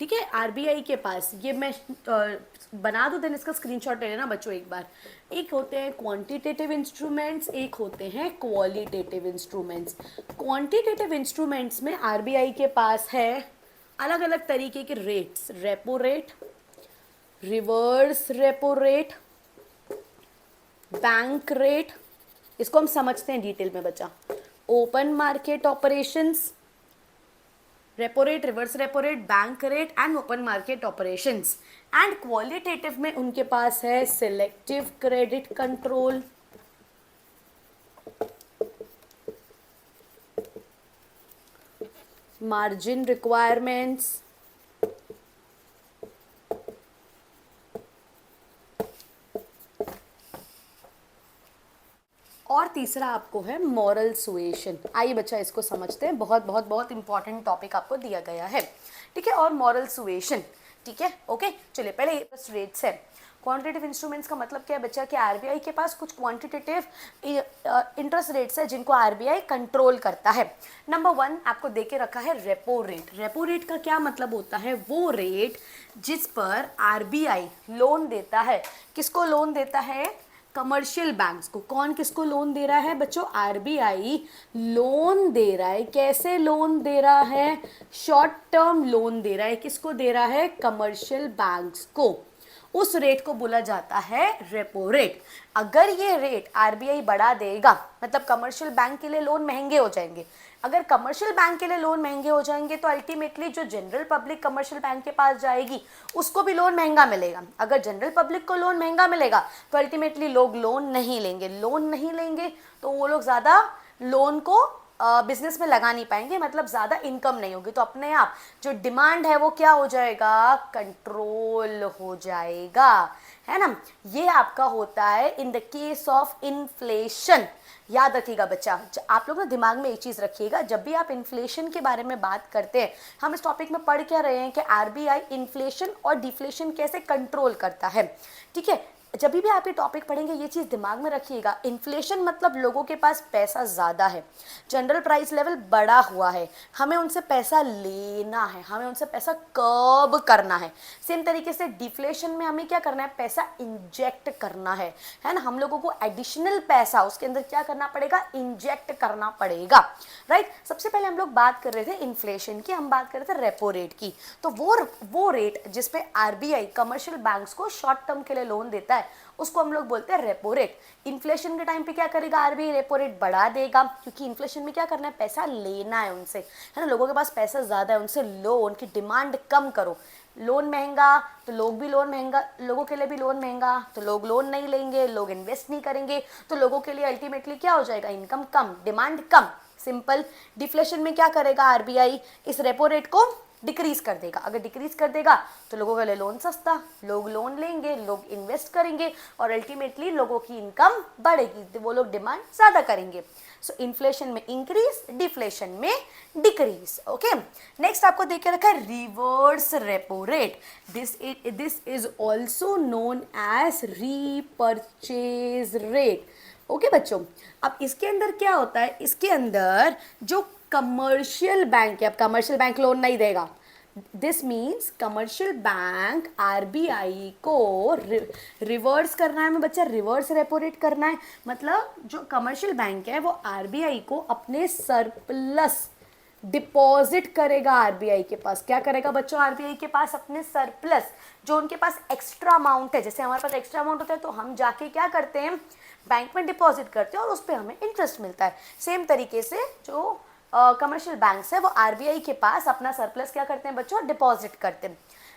ठीक है, आरबीआई के पास ये मैं बना दूं, देन इसका स्क्रीनशॉट ले लेना बच्चों एक बार। एक होते हैं क्वांटिटेटिव इंस्ट्रूमेंट्स, एक होते हैं क्वालिटेटिव इंस्ट्रूमेंट्स। क्वांटिटेटिव इंस्ट्रूमेंट्स में आरबीआई के पास है अलग अलग तरीके के rates, repo rate, reverse repo rate, bank rate. इसको हम समझते हैं डिटेल में बच्चा। Open market operations, repo rate, reverse repo rate, bank rate and open market operations. And qualitative में उनके पास है selective credit control, margin requirements, और तीसरा आपको है मॉरल सुएशन। आइए बच्चा इसको समझते हैं, बहुत बहुत बहुत इंपॉर्टेंट टॉपिक आपको दिया गया है। ठीक है, और मॉरल सुएशन, ठीक है। ओके, चलिए पहले इंटरेस्ट रेट्स है। क्वांटिटेटिव इंस्ट्रूमेंट्स का मतलब क्या है बच्चा, कि आरबीआई के पास कुछ क्वांटिटेटिव इंटरेस्ट रेट्स है जिनको आरबीआई कंट्रोल करता है। नंबर 1 आपको दे के रखा है रेपो रेट। रेपो रेट का क्या मतलब होता है, वो रेट जिस पर आरबीआई लोन देता है। किसको लोन देता है, कमर्शियल बैंक्स को। कौन किसको लोन दे रहा है बच्चों, आरबीआई लोन दे रहा है। कैसे लोन दे रहा है, शॉर्ट टर्म लोन दे रहा है। किसको दे रहा है, कमर्शियल बैंक्स को। उस रेट को बोला जाता है रेपो रेट। अगर ये रेट आरबीआई बढ़ा देगा मतलब कमर्शियल बैंक के लिए लोन महंगे हो जाएंगे। अगर कमर्शियल बैंक के लिए लोन महंगे हो जाएंगे तो अल्टीमेटली जो जनरल पब्लिक कमर्शियल बैंक के पास जाएगी उसको भी लोन महंगा मिलेगा। अगर जनरल पब्लिक को लोन महंगा मिलेगा तो अल्टीमेटली लोग लोन नहीं लेंगे। लोन नहीं लेंगे तो वो लोग ज़्यादा लोन को बिजनेस में लगा नहीं पाएंगे, मतलब ज़्यादा इनकम नहीं होगी। तो अपने आप जो डिमांड है वो क्या हो जाएगा, कंट्रोल हो जाएगा, है ना। ये आपका होता है in the case of inflation. याद रखिएगा बच्चा, आप लोग ना दिमाग में एक चीज़ रखिएगा, जब भी आप इन्फ्लेशन के बारे में बात करते हैं, हम इस टॉपिक में पढ़ क्या रहे हैं कि आरबीआई इन्फ्लेशन और डिफ्लेशन कैसे कंट्रोल करता है। ठीक है, जब भी आप ये टॉपिक पढ़ेंगे ये चीज़ दिमाग में रखिएगा, इन्फ्लेशन मतलब लोगों के पास पैसा ज़्यादा है, जनरल प्राइस लेवल बढ़ा हुआ है, हमें उनसे पैसा लेना है, हमें उनसे पैसा कर्ब करना है। सेम तरीके से डिफ्लेशन में हमें क्या करना है, पैसा इंजेक्ट करना है ना, हम लोगों को एडिशनल पैसा उसके अंदर क्या करना पड़ेगा, इंजेक्ट करना पड़ेगा, राइट। सबसे पहले हम लोग बात कर रहे थे इन्फ्लेशन की, हम बात कर रहे थे रेपो रेट की। तो वो रेट जिसपे आरबीआई कमर्शियल बैंक्स को शॉर्ट टर्म के लिए लोन देता है उसको हम लोग बोलते हैं रेपो रेट। इन्फ्लेशन के टाइम पे क्या करेगा आरबीआई, रेपो रेट बढ़ा देगा, क्योंकि इन्फ्लेशन में क्या करना है, पैसा लेना है उनसे, है ना, लोगों के पास पैसा ज्यादा है, उनसे लो, उनकी डिमांड कम करो। लोन महंगा तो लोग भी लोन महंगा, लोगों के लिए भी लोन महंगा तो लोग लोन नहीं लेंगे, लोग इन्वेस्ट नहीं करेंगे, तो लोगों के लिए अल्टीमेटली क्या हो जाएगा, इनकम कम, डिमांड कम, सिंपल। डिफ्लेशन में क्या करेगा आरबीआई, इस रेपो रेट को डिक्रीज कर देगा। अगर डिक्रीज कर देगा तो लोगों के लिए लोन सस्ता, लोग लोन लेंगे, लोग इन्वेस्ट करेंगे और अल्टीमेटली लोगों की इनकम बढ़ेगी, तो वो लोग डिमांड ज्यादा करेंगे। सो इन्फ्लेशन में इंक्रीज, डिफ्लेशन में डिक्रीज। ओके, नेक्स्ट आपको देख के रखा है reverse repo rate. This is also known as repurchase rate. Okay बच्चों, अब इसके अंदर क्या होता है, इसके अंदर जो कमर्शियल बैंक है, अब कमर्शियल बैंक लोन नहीं देगा, this means commercial bank RBI को रिवर्स करना है, मैं बच्चा रिवर्स रेपो रेट करना है, मतलब जो कमर्शियल बैंक है वो आरबीआई को अपने सरप्लस डिपॉजिट करेगा आरबीआई के पास। क्या करेगा बच्चों, आरबीआई के पास अपने सरप्लस, जो उनके पास एक्स्ट्रा अमाउंट है, जैसे हमारे पास एक्स्ट्रा अमाउंट होता है तो हम जाके क्या करते हैं, बैंक में डिपॉजिट करते हैं और उस पर हमें इंटरेस्ट मिलता है। सेम तरीके से जो कमर्शियल बैंक्स है वो आरबीआई के पास अपना सरप्लस क्या करते हैं बच्चों, डिपॉजिट करते हैं।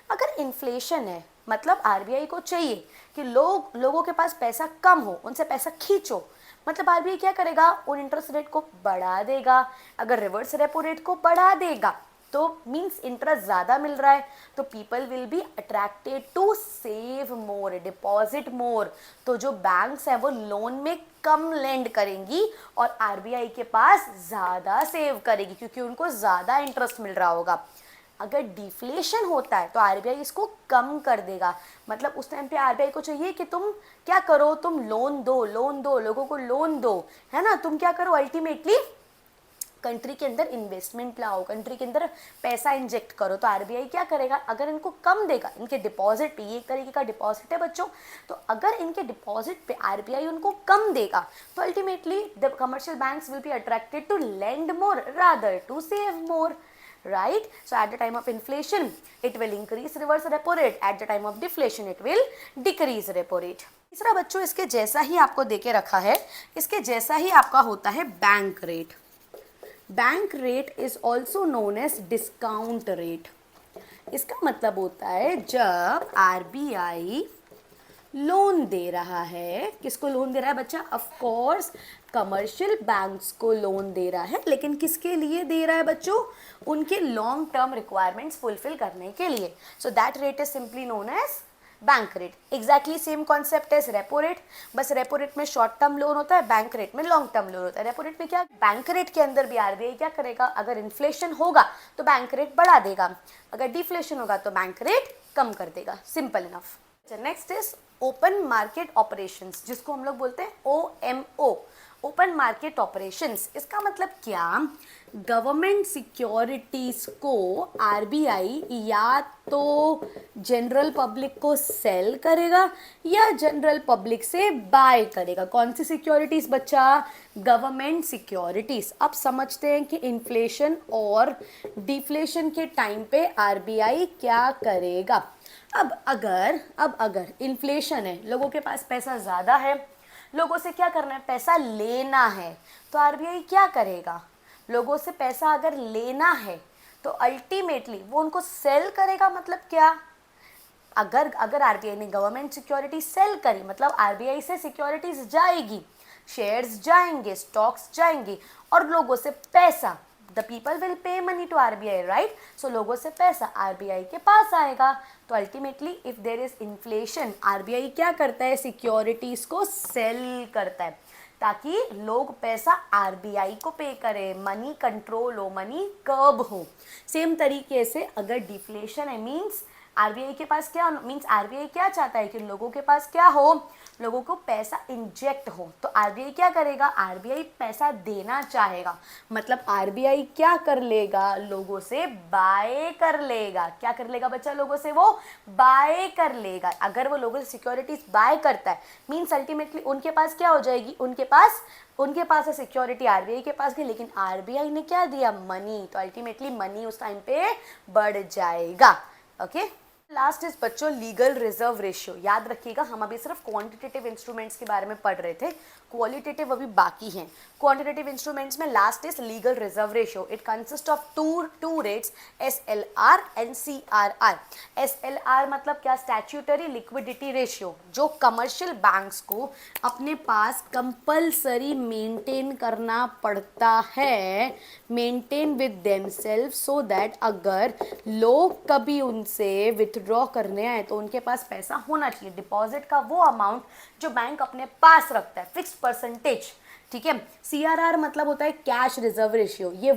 अगर इन्फ्लेशन है मतलब आरबीआई को चाहिए कि लोगों के पास पैसा कम हो, उनसे पैसा खींचो, मतलब आरबीआई क्या करेगा, उन इंटरेस्ट रेट को बढ़ा देगा। अगर रिवर्स रेपो रेट को बढ़ा देगा तो मीन्स इंटरेस्ट ज़्यादा मिल रहा है, तो people will be attracted to save more, deposit more. तो जो बैंक्स है वो लोन में कम लेंड करेंगी और आरबीआई के पास ज़्यादा सेव करेगी, क्योंकि उनको ज़्यादा इंटरेस्ट मिल रहा होगा। अगर डिफ्लेशन होता है तो आरबीआई इसको कम कर देगा, मतलब उस टाइम पे आरबीआई को चाहिए कि तुम क्या करो, तुम लोन दो, लोगों को लोन दो, है ना, तुम क्या करो, अल्टीमेटली कंट्री के अंदर इन्वेस्टमेंट लाओ, कंट्री के अंदर पैसा इंजेक्ट करो। तो आरबीआई क्या करेगा, अगर इनको कम देगा, इनके डिपॉजिट पे, ये एक तरीके का डिपॉजिट है बच्चों, तो अगर इनके डिपॉजिट पे आरबीआई उनको कम देगा तो ultimately the commercial banks will be attracted to lend more rather to save more, right? So at the time of inflation it will increase reverse repo rate, at the time of deflation it will decrease repo rate। तीसरा बच्चों इसके जैसा ही आपको देके रखा है, इसके जैसा ही आपका होता है bank rate. Bank rate is also known as discount rate. इसका मतलब होता है जब आरबीआई लोन दे रहा है, किसको लोन दे रहा है बच्चा, ऑफ कोर्स कमर्शियल बैंक्स को लोन दे रहा है, लेकिन किसके लिए दे रहा है बच्चों, उनके लॉन्ग टर्म रिक्वायरमेंट्स फुलफिल करने के लिए। So that rate is simply known as bank rate. Exactly same concept as repo rate, बस रेपो रेट में शॉर्ट टर्म लोन होता है, बैंक रेट में लॉन्ग टर्म लोन होता है। रेपो रेट में क्या, बैंक रेट के अंदर भी आरबीआई क्या करेगा, अगर इन्फ्लेशन होगा तो बैंक रेट बढ़ा देगा, अगर डिफ्लेशन होगा तो बैंक रेट कम कर देगा, simple enough. Next is open market operations, जिसको हम लोग बोलते हैं OMO, ओपन मार्केट ऑपरेशंस। इसका मतलब क्या, गवर्नमेंट सिक्योरिटीज को आरबीआई या तो जनरल पब्लिक को सेल करेगा या जनरल पब्लिक से बाय करेगा। कौन सी सिक्योरिटीज बच्चा, गवर्नमेंट सिक्योरिटीज। अब समझते हैं कि इन्फ्लेशन और डिफ्लेशन के टाइम पे आरबीआई क्या करेगा। अब अगर इन्फ्लेशन है, लोगों के पास पैसा ज़्यादा है, लोगों से क्या करना है, पैसा लेना है, तो आरबीआई क्या करेगा, लोगों से पैसा अगर लेना है तो अल्टीमेटली वो उनको सेल करेगा। मतलब क्या, अगर आरबीआई ने गवर्नमेंट सिक्योरिटी सेल करी, मतलब आरबीआई से सिक्योरिटीज जाएगी, शेयर्स जाएंगे, स्टॉक्स जाएंगे और लोगों से पैसा, the people will pay money to RBI, right. So लोगों से पैसा आरबीआई के पास आएगा, तो ultimately if there is inflation, RBI क्या करता है, सिक्योरिटीज को सेल करता है, ताकि लोग पैसा आरबीआई को पे करें, मनी कंट्रोल हो, मनी कर्ब हो। सेम तरीके से अगर डिफ्लेशन है मीन्स आरबीआई के पास क्या, मीन्स आरबीआई क्या चाहता है कि लोगों के पास क्या हो, लोगों को पैसा इंजेक्ट हो। तो आरबीआई क्या करेगा, आरबीआई पैसा देना चाहेगा, मतलब आरबीआई क्या कर लेगा, लोगों से बाय कर लेगा। क्या कर लेगा बच्चा, लोगों से वो बाय कर लेगा। अगर वो लोगों से सिक्योरिटीज बाय करता है मीन्स अल्टीमेटली उनके पास क्या हो जाएगी, उनके पास है सिक्योरिटी आरबीआई के पास भी, लेकिन आरबीआई ने क्या दिया, मनी, तो अल्टीमेटली मनी उस टाइम पे बढ़ जाएगा। ओके, लास्ट इज बच्चों लीगल रिजर्व रेशियो। याद रखिएगा हम अभी सिर्फ क्वांटिटेटिव इंस्ट्रूमेंट्स के बारे में पढ़ रहे थे, क्वालिटेटिव अभी बाकी हैं। क्वांटिटेटिव इंस्ट्रूमेंट्स में last is legal reserve ratio. It consist of two rates, SLR and CRR. SLR मतलब क्या, स्टैट्यूटरी लिक्विडिटी रेशियो, जो कमर्शियल बैंक्स को अपने पास कंपल्सरी मेंटेन करना पड़ता है, maintain with themselves, so that अगर लोग कभी उनसे विथड्रॉ करने आए तो उनके पास पैसा होना चाहिए। डिपॉजिट का वो अमाउंट जो बैंक अपने पास रखता है, फिक्स्ड परसेंटेज, ठीक है। सीआरआर मतलब होता है कैश रिजर्व रेशियो। ये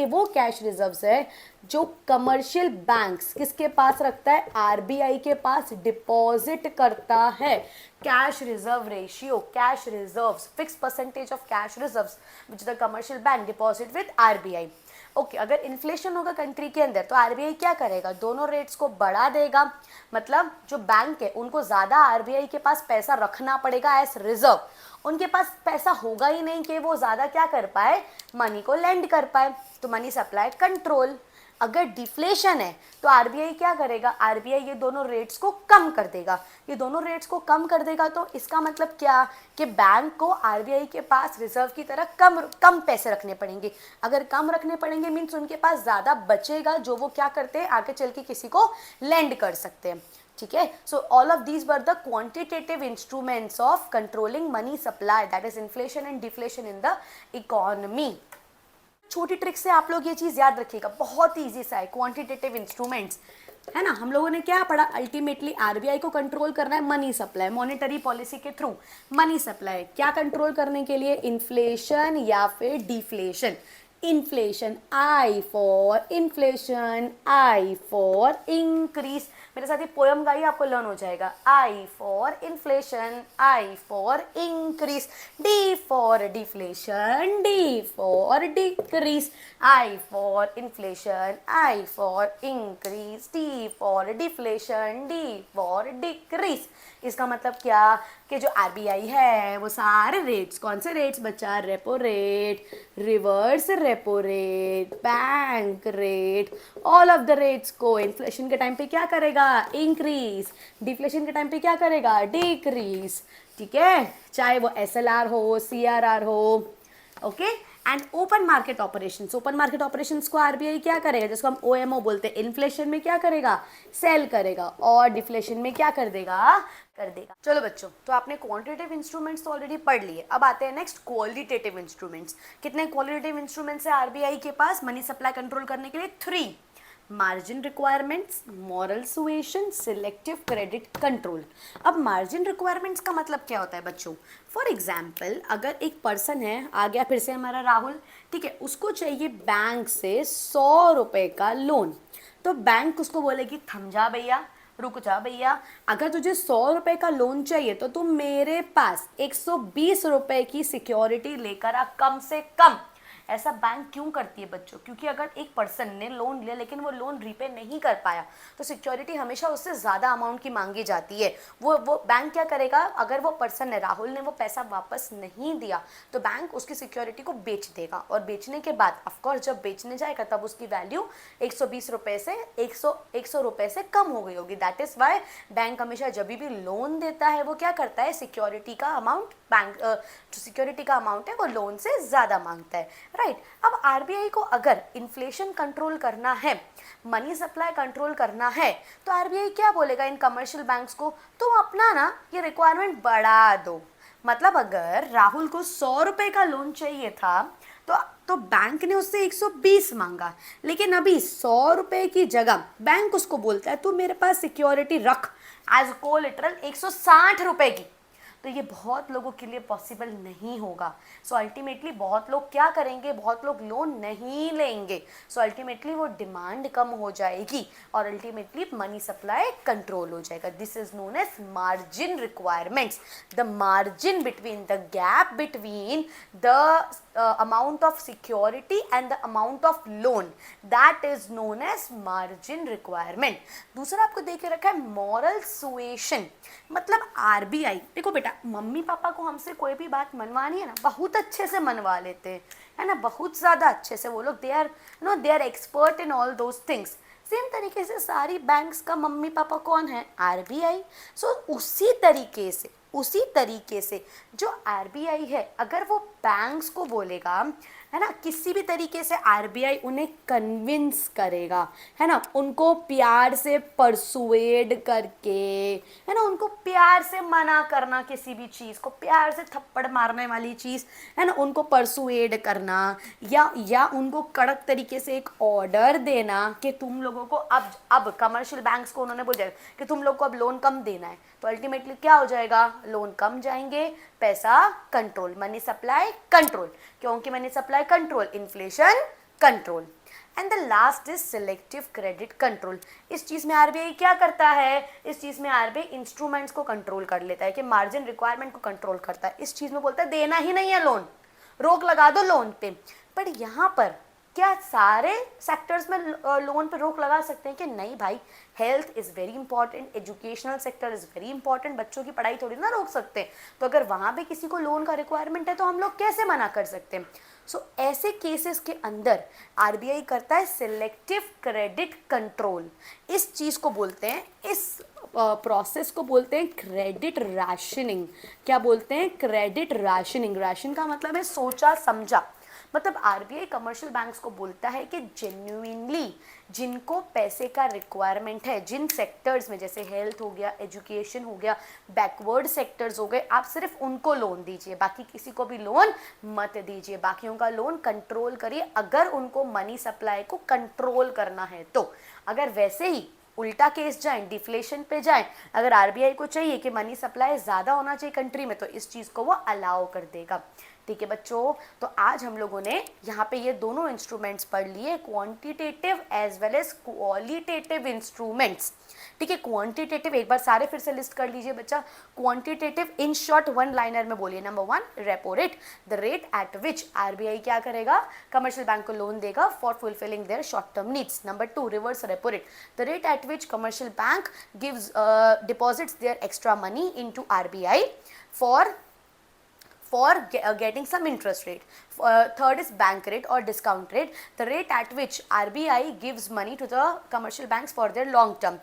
वो कैश रिजर्व्स है जो कमर्शियल बैंक्स किसके पास रखता है, आरबीआई के पास डिपॉजिट करता है। Cash reserve ratio, cash reserves, fixed percentage of cash reserves which the commercial bank deposit with RBI. Okay, अगर इन्फ्लेशन होगा कंट्री के अंदर तो आरबीआई क्या करेगा, दोनों रेट्स को बढ़ा देगा। मतलब जो बैंक है उनको ज्यादा आरबीआई के पास पैसा रखना पड़ेगा एज रिजर्व। उनके पास पैसा होगा ही नहीं कि वो ज्यादा क्या कर पाए, मनी को लेंड कर पाए, तो मनी सप्लाई कंट्रोल। अगर डिफ्लेशन है तो आरबीआई क्या करेगा, आरबीआई ये दोनों रेट्स को कम कर देगा। ये दोनों रेट्स को कम कर देगा तो इसका मतलब क्या कि बैंक को आरबीआई के पास रिजर्व की तरह कम पैसे रखने पड़ेंगे। अगर कम रखने पड़ेंगे मीन्स उनके पास ज़्यादा बचेगा जो वो क्या करते हैं, आगे चल के किसी को लेंड कर सकते हैं। ठीक है, so all of these were the quantitative instruments of controlling money supply, that is inflation and deflation in the economy. छोटी ट्रिक से आप लोग ये चीज याद रखिएगा, बहुत ईजी सा है। क्वांटिटेटिव इंस्ट्रूमेंट्स है ना, हम लोगों ने क्या पढ़ा, अल्टीमेटली आरबीआई को कंट्रोल करना है मनी सप्लाई, मॉनेटरी पॉलिसी के थ्रू मनी सप्लाई। क्या कंट्रोल करने के लिए, इन्फ्लेशन या फिर deflation. Inflation, I for inflation, I for increase. मेरे साथ ये पोयम गाइए, आपको लर्न हो जाएगा। I for inflation, I for increase, D for deflation, D for decrease, I for inflation, I for increase, D for deflation, D for decrease. इसका मतलब क्या कि जो आरबीआई है वो सारे रेट्स, कौन से रेट्स बच्चा, repo rate, reverse repo rate, bank rate, all of the rates को इन्फ्लेशन के टाइम पे क्या करेगा, इंक्रीज, डिफ्लेशन के टाइम पे क्या करेगा, डिक्रीज। ठीक है, चाहे वो एसएलआर हो, सीआरआर हो। Okay, and open market operations, open market operations को आरबीआई क्या करेगा, जिसको हम ओएमओ बोलते हैं, इन्फ्लेशन में क्या करेगा, सेल करेगा, और डिफ्लेशन में क्या कर देगा, चलो बच्चों, तो आपने क्वांटिटेटिव इंस्ट्रूमेंट्स तो ऑलरेडी पढ़ लिए। अब आते हैं नेक्स्ट क्वालिटेटिव इंस्ट्रूमेंट्स। कितने क्वालिटेटिव इंस्ट्रूमेंट्स है आरबीआई के पास मनी सप्लाई कंट्रोल करने के लिए, 3। Margin requirements, moral suasion, selective credit control. अब मार्जिन रिक्वायरमेंट्स का मतलब क्या होता है बच्चों, फॉर एग्जाम्पल अगर एक पर्सन है, आ गया फिर से हमारा राहुल, ठीक है, उसको चाहिए बैंक से 100 रुपए का लोन, तो बैंक उसको बोलेगी थम जा भैया, रुक जा भैया, अगर तुझे 100 रुपए का लोन चाहिए तो तुम मेरे पास 120 रुपए की सिक्योरिटी लेकर आ कम से कम। ऐसा बैंक क्यों करती है बच्चों, क्योंकि अगर एक पर्सन ने लोन लिया लेकिन वो लोन रीपे नहीं कर पाया तो सिक्योरिटी हमेशा उससे ज़्यादा अमाउंट की मांगी जाती है। वो बैंक क्या करेगा, अगर वो पर्सन ने, राहुल ने वो पैसा वापस नहीं दिया तो बैंक उसकी सिक्योरिटी को बेच देगा, और बेचने के बाद ऑफकोर्स जब बेचने जाएगा तब उसकी वैल्यू 120 रुपये से 100 रुपये से कम हो गई होगी। दैट इज़ वाई बैंक हमेशा जब भी लोन देता है वो क्या करता है, सिक्योरिटी का अमाउंट, बैंक जो सिक्योरिटी का अमाउंट है वो लोन से ज़्यादा मांगता है, राइट। अब आरबीआई को अगर इन्फ्लेशन कंट्रोल करना है, मनी सप्लाई कंट्रोल करना है, तो आरबीआई क्या बोलेगा इन कमर्शियल बैंक्स को, तुम अपना ना ये रिक्वायरमेंट बढ़ा दो। मतलब अगर राहुल को 100 रुपए का लोन चाहिए था तो बैंक ने उससे 120 मांगा, लेकिन अभी 100 रुपए की जगह बैंक उसको बोलता है तू मेरे पास सिक्योरिटी रख एज कोलेटरल 160 रुपए की। तो ये बहुत लोगों के लिए पॉसिबल नहीं होगा। सो अल्टीमेटली बहुत लोग क्या करेंगे, बहुत लोग लोन नहीं लेंगे। सो अल्टीमेटली वो डिमांड कम हो जाएगी और अल्टीमेटली मनी सप्लाई कंट्रोल हो जाएगा। This is known as margin requirements, the margin between, the gap between the amount of security and the amount of loan, that is known as margin requirement. दूसरा आपको देख के रखा है moral suasion, मतलब RBI। देखो बेटा, मम्मी पापा को हमसे कोई भी बात मनवानी है ना, बहुत अच्छे से मनवा लेते हैं, है ना, बहुत ज़्यादा अच्छे से। वो लोग they are expert in all those things. Same तरीके से सारी बैंक्स का मम्मी पापा कौन है, RBI। सो उसी तरीके से जो RBI है, अगर वो बैंक्स को बोलेगा, है ना, किसी भी तरीके से RBI उन्हें कन्विंस करेगा, है ना, उनको प्यार से परसुएड करके, है ना, उनको प्यार से मना करना, किसी भी चीज़ को प्यार से थप्पड़ मारने वाली चीज़, है ना, उनको परसुएड करना, या उनको कड़क तरीके से एक ऑर्डर देना कि तुम लोगों को अब कमर्शियल बैंक्स को उन्होंने बोला कि तुम लोग को अब लोन कम देना है, तो अल्टीमेटली क्या हो जाएगा, लोन कम जाएंगे, पैसा कंट्रोल, मनी सप्लाई कंट्रोल, क्योंकि money supply control, inflation control. And the last is selective credit control. इस चीज़ में RBI क्या करता है, इस चीज़ में RBI इंस्ट्रूमेंट्स को कंट्रोल कर लेता है, कि मार्जिन रिक्वायरमेंट को कंट्रोल करता है। इस चीज़ में बोलता है देना ही नहीं है लोन, रोक लगा दो लोन पे। पर यहाँ पर क्या सारे सेक्टर्स में लोन पे रोक लगा सकते हैं कि नहीं भाई, health is very important, educational sector is very important, बच्चों की पढ़ाई थोड़ी ना रोक सकते हैं। तो अगर वहाँ पे किसी को लोन का रिक्वायरमेंट है तो हम लोग कैसे मना कर सकते हैं। सो ऐसे केसेस के अंदर RBI करता है सिलेक्टिव क्रेडिट कंट्रोल। इस चीज़ को बोलते हैं, इस प्रोसेस को बोलते हैं क्रेडिट राशनिंग। क्या बोलते हैं, क्रेडिट राशनिंग। राशन का मतलब है सोचा समझा। मतलब RBI कमर्शियल बैंक्स को बोलता है कि जेन्युइनली जिनको पैसे का रिक्वायरमेंट है, जिन सेक्टर्स में, जैसे हेल्थ हो गया, एजुकेशन हो गया, बैकवर्ड सेक्टर्स हो गए, आप सिर्फ उनको लोन दीजिए, बाकी किसी को भी लोन मत दीजिए, बाकियों का लोन कंट्रोल करिए, अगर उनको मनी सप्लाई को कंट्रोल करना है तो। अगर वैसे ही उल्टा केस जाए, डिफ्लेशन पे जाए, अगर RBI को चाहिए कि मनी सप्लाई ज़्यादा होना चाहिए कंट्री में, तो इस चीज़ को वो अलाउ कर देगा। ठीक है बच्चों, तो आज हम लोगों ने यहाँ पे ये दोनों इंस्ट्रूमेंट्स पढ़ लिए, quantitative as well as qualitative instruments. ठीक है, क्वांटिटेटिव एक बार सारे फिर से लिस्ट कर लीजिए बच्चा। Quantitative in short one liner में बोलिए। Number 1 repo rate, the rate at which RBI क्या करेगा, कमर्शियल बैंक को लोन देगा for fulfilling their short term needs. Number 2 reverse repo rate, the rate at which commercial bank gives deposits their extra money into RBI for getting some interest rate. Third is bank rate or discount rate, the rate at which RBI gives money to the commercial banks for their long term.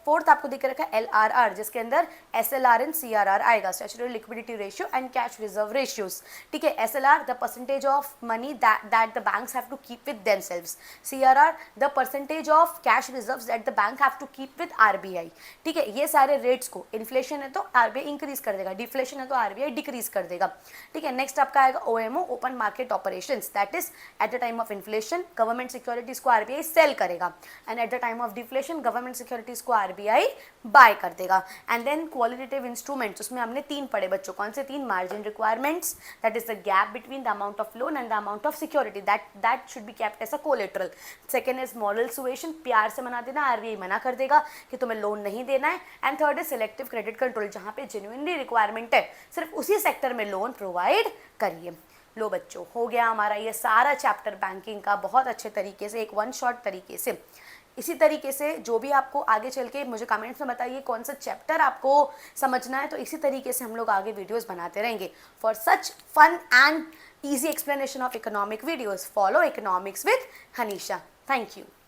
Fourth आपको दिख रखा है LRR, जिसके अंदर SLR एंड CRR आएगा, statutory liquidity ratio and cash reserve ratios. ठीक है, SLR the percentage of money that the banks have to keep with themselves, CRR the percentage of cash reserves that the bank have to keep with RBI। ठीक है, ये सारे रेट्स को, इन्फ्लेशन है तो RBI इंक्रीज कर देगा, डिफ्लेशन है तो RBI डिक्रीज कर देगा। ठीक है, नेक्स्ट आपका आएगा OMO, open market operations, that is at the time of inflation government securities को RBI सेल करेगा, and at the time of deflation government securities को RBI बाय कर देगा। एंड देन क्वालिटेटिव इंस्ट्रूमेंट्स, उसमें हमने 3 पढ़े बच्चों, कौन से 3, margin requirements, that is the gap between the amount of loan and the amount of security, that should be kept as a collateral. Second is moral suasion, प्यार से मना देना, RBI मना कर देगा कि तुम्हें लोन नहीं देना है। And third is selective credit control, जहां पे जेन्युइनली रिक्वायरमेंट है, सिर्फ उसी सेक्टर में लोन प्रोवाइड करिए। लो बच्चों, हो गया हमारा ये सारा चैप्टर बैंकिंग का बहुत अच्छे तरीके से, एक वन शॉट तरीके से। इसी तरीके से जो भी आपको आगे चल के मुझे कमेंट्स में बताइए कौन सा चैप्टर आपको समझना है, तो इसी तरीके से हम लोग आगे वीडियोस बनाते रहेंगे। For such fun and easy explanation of economic videos, follow Economics with Hanisha. Thank you.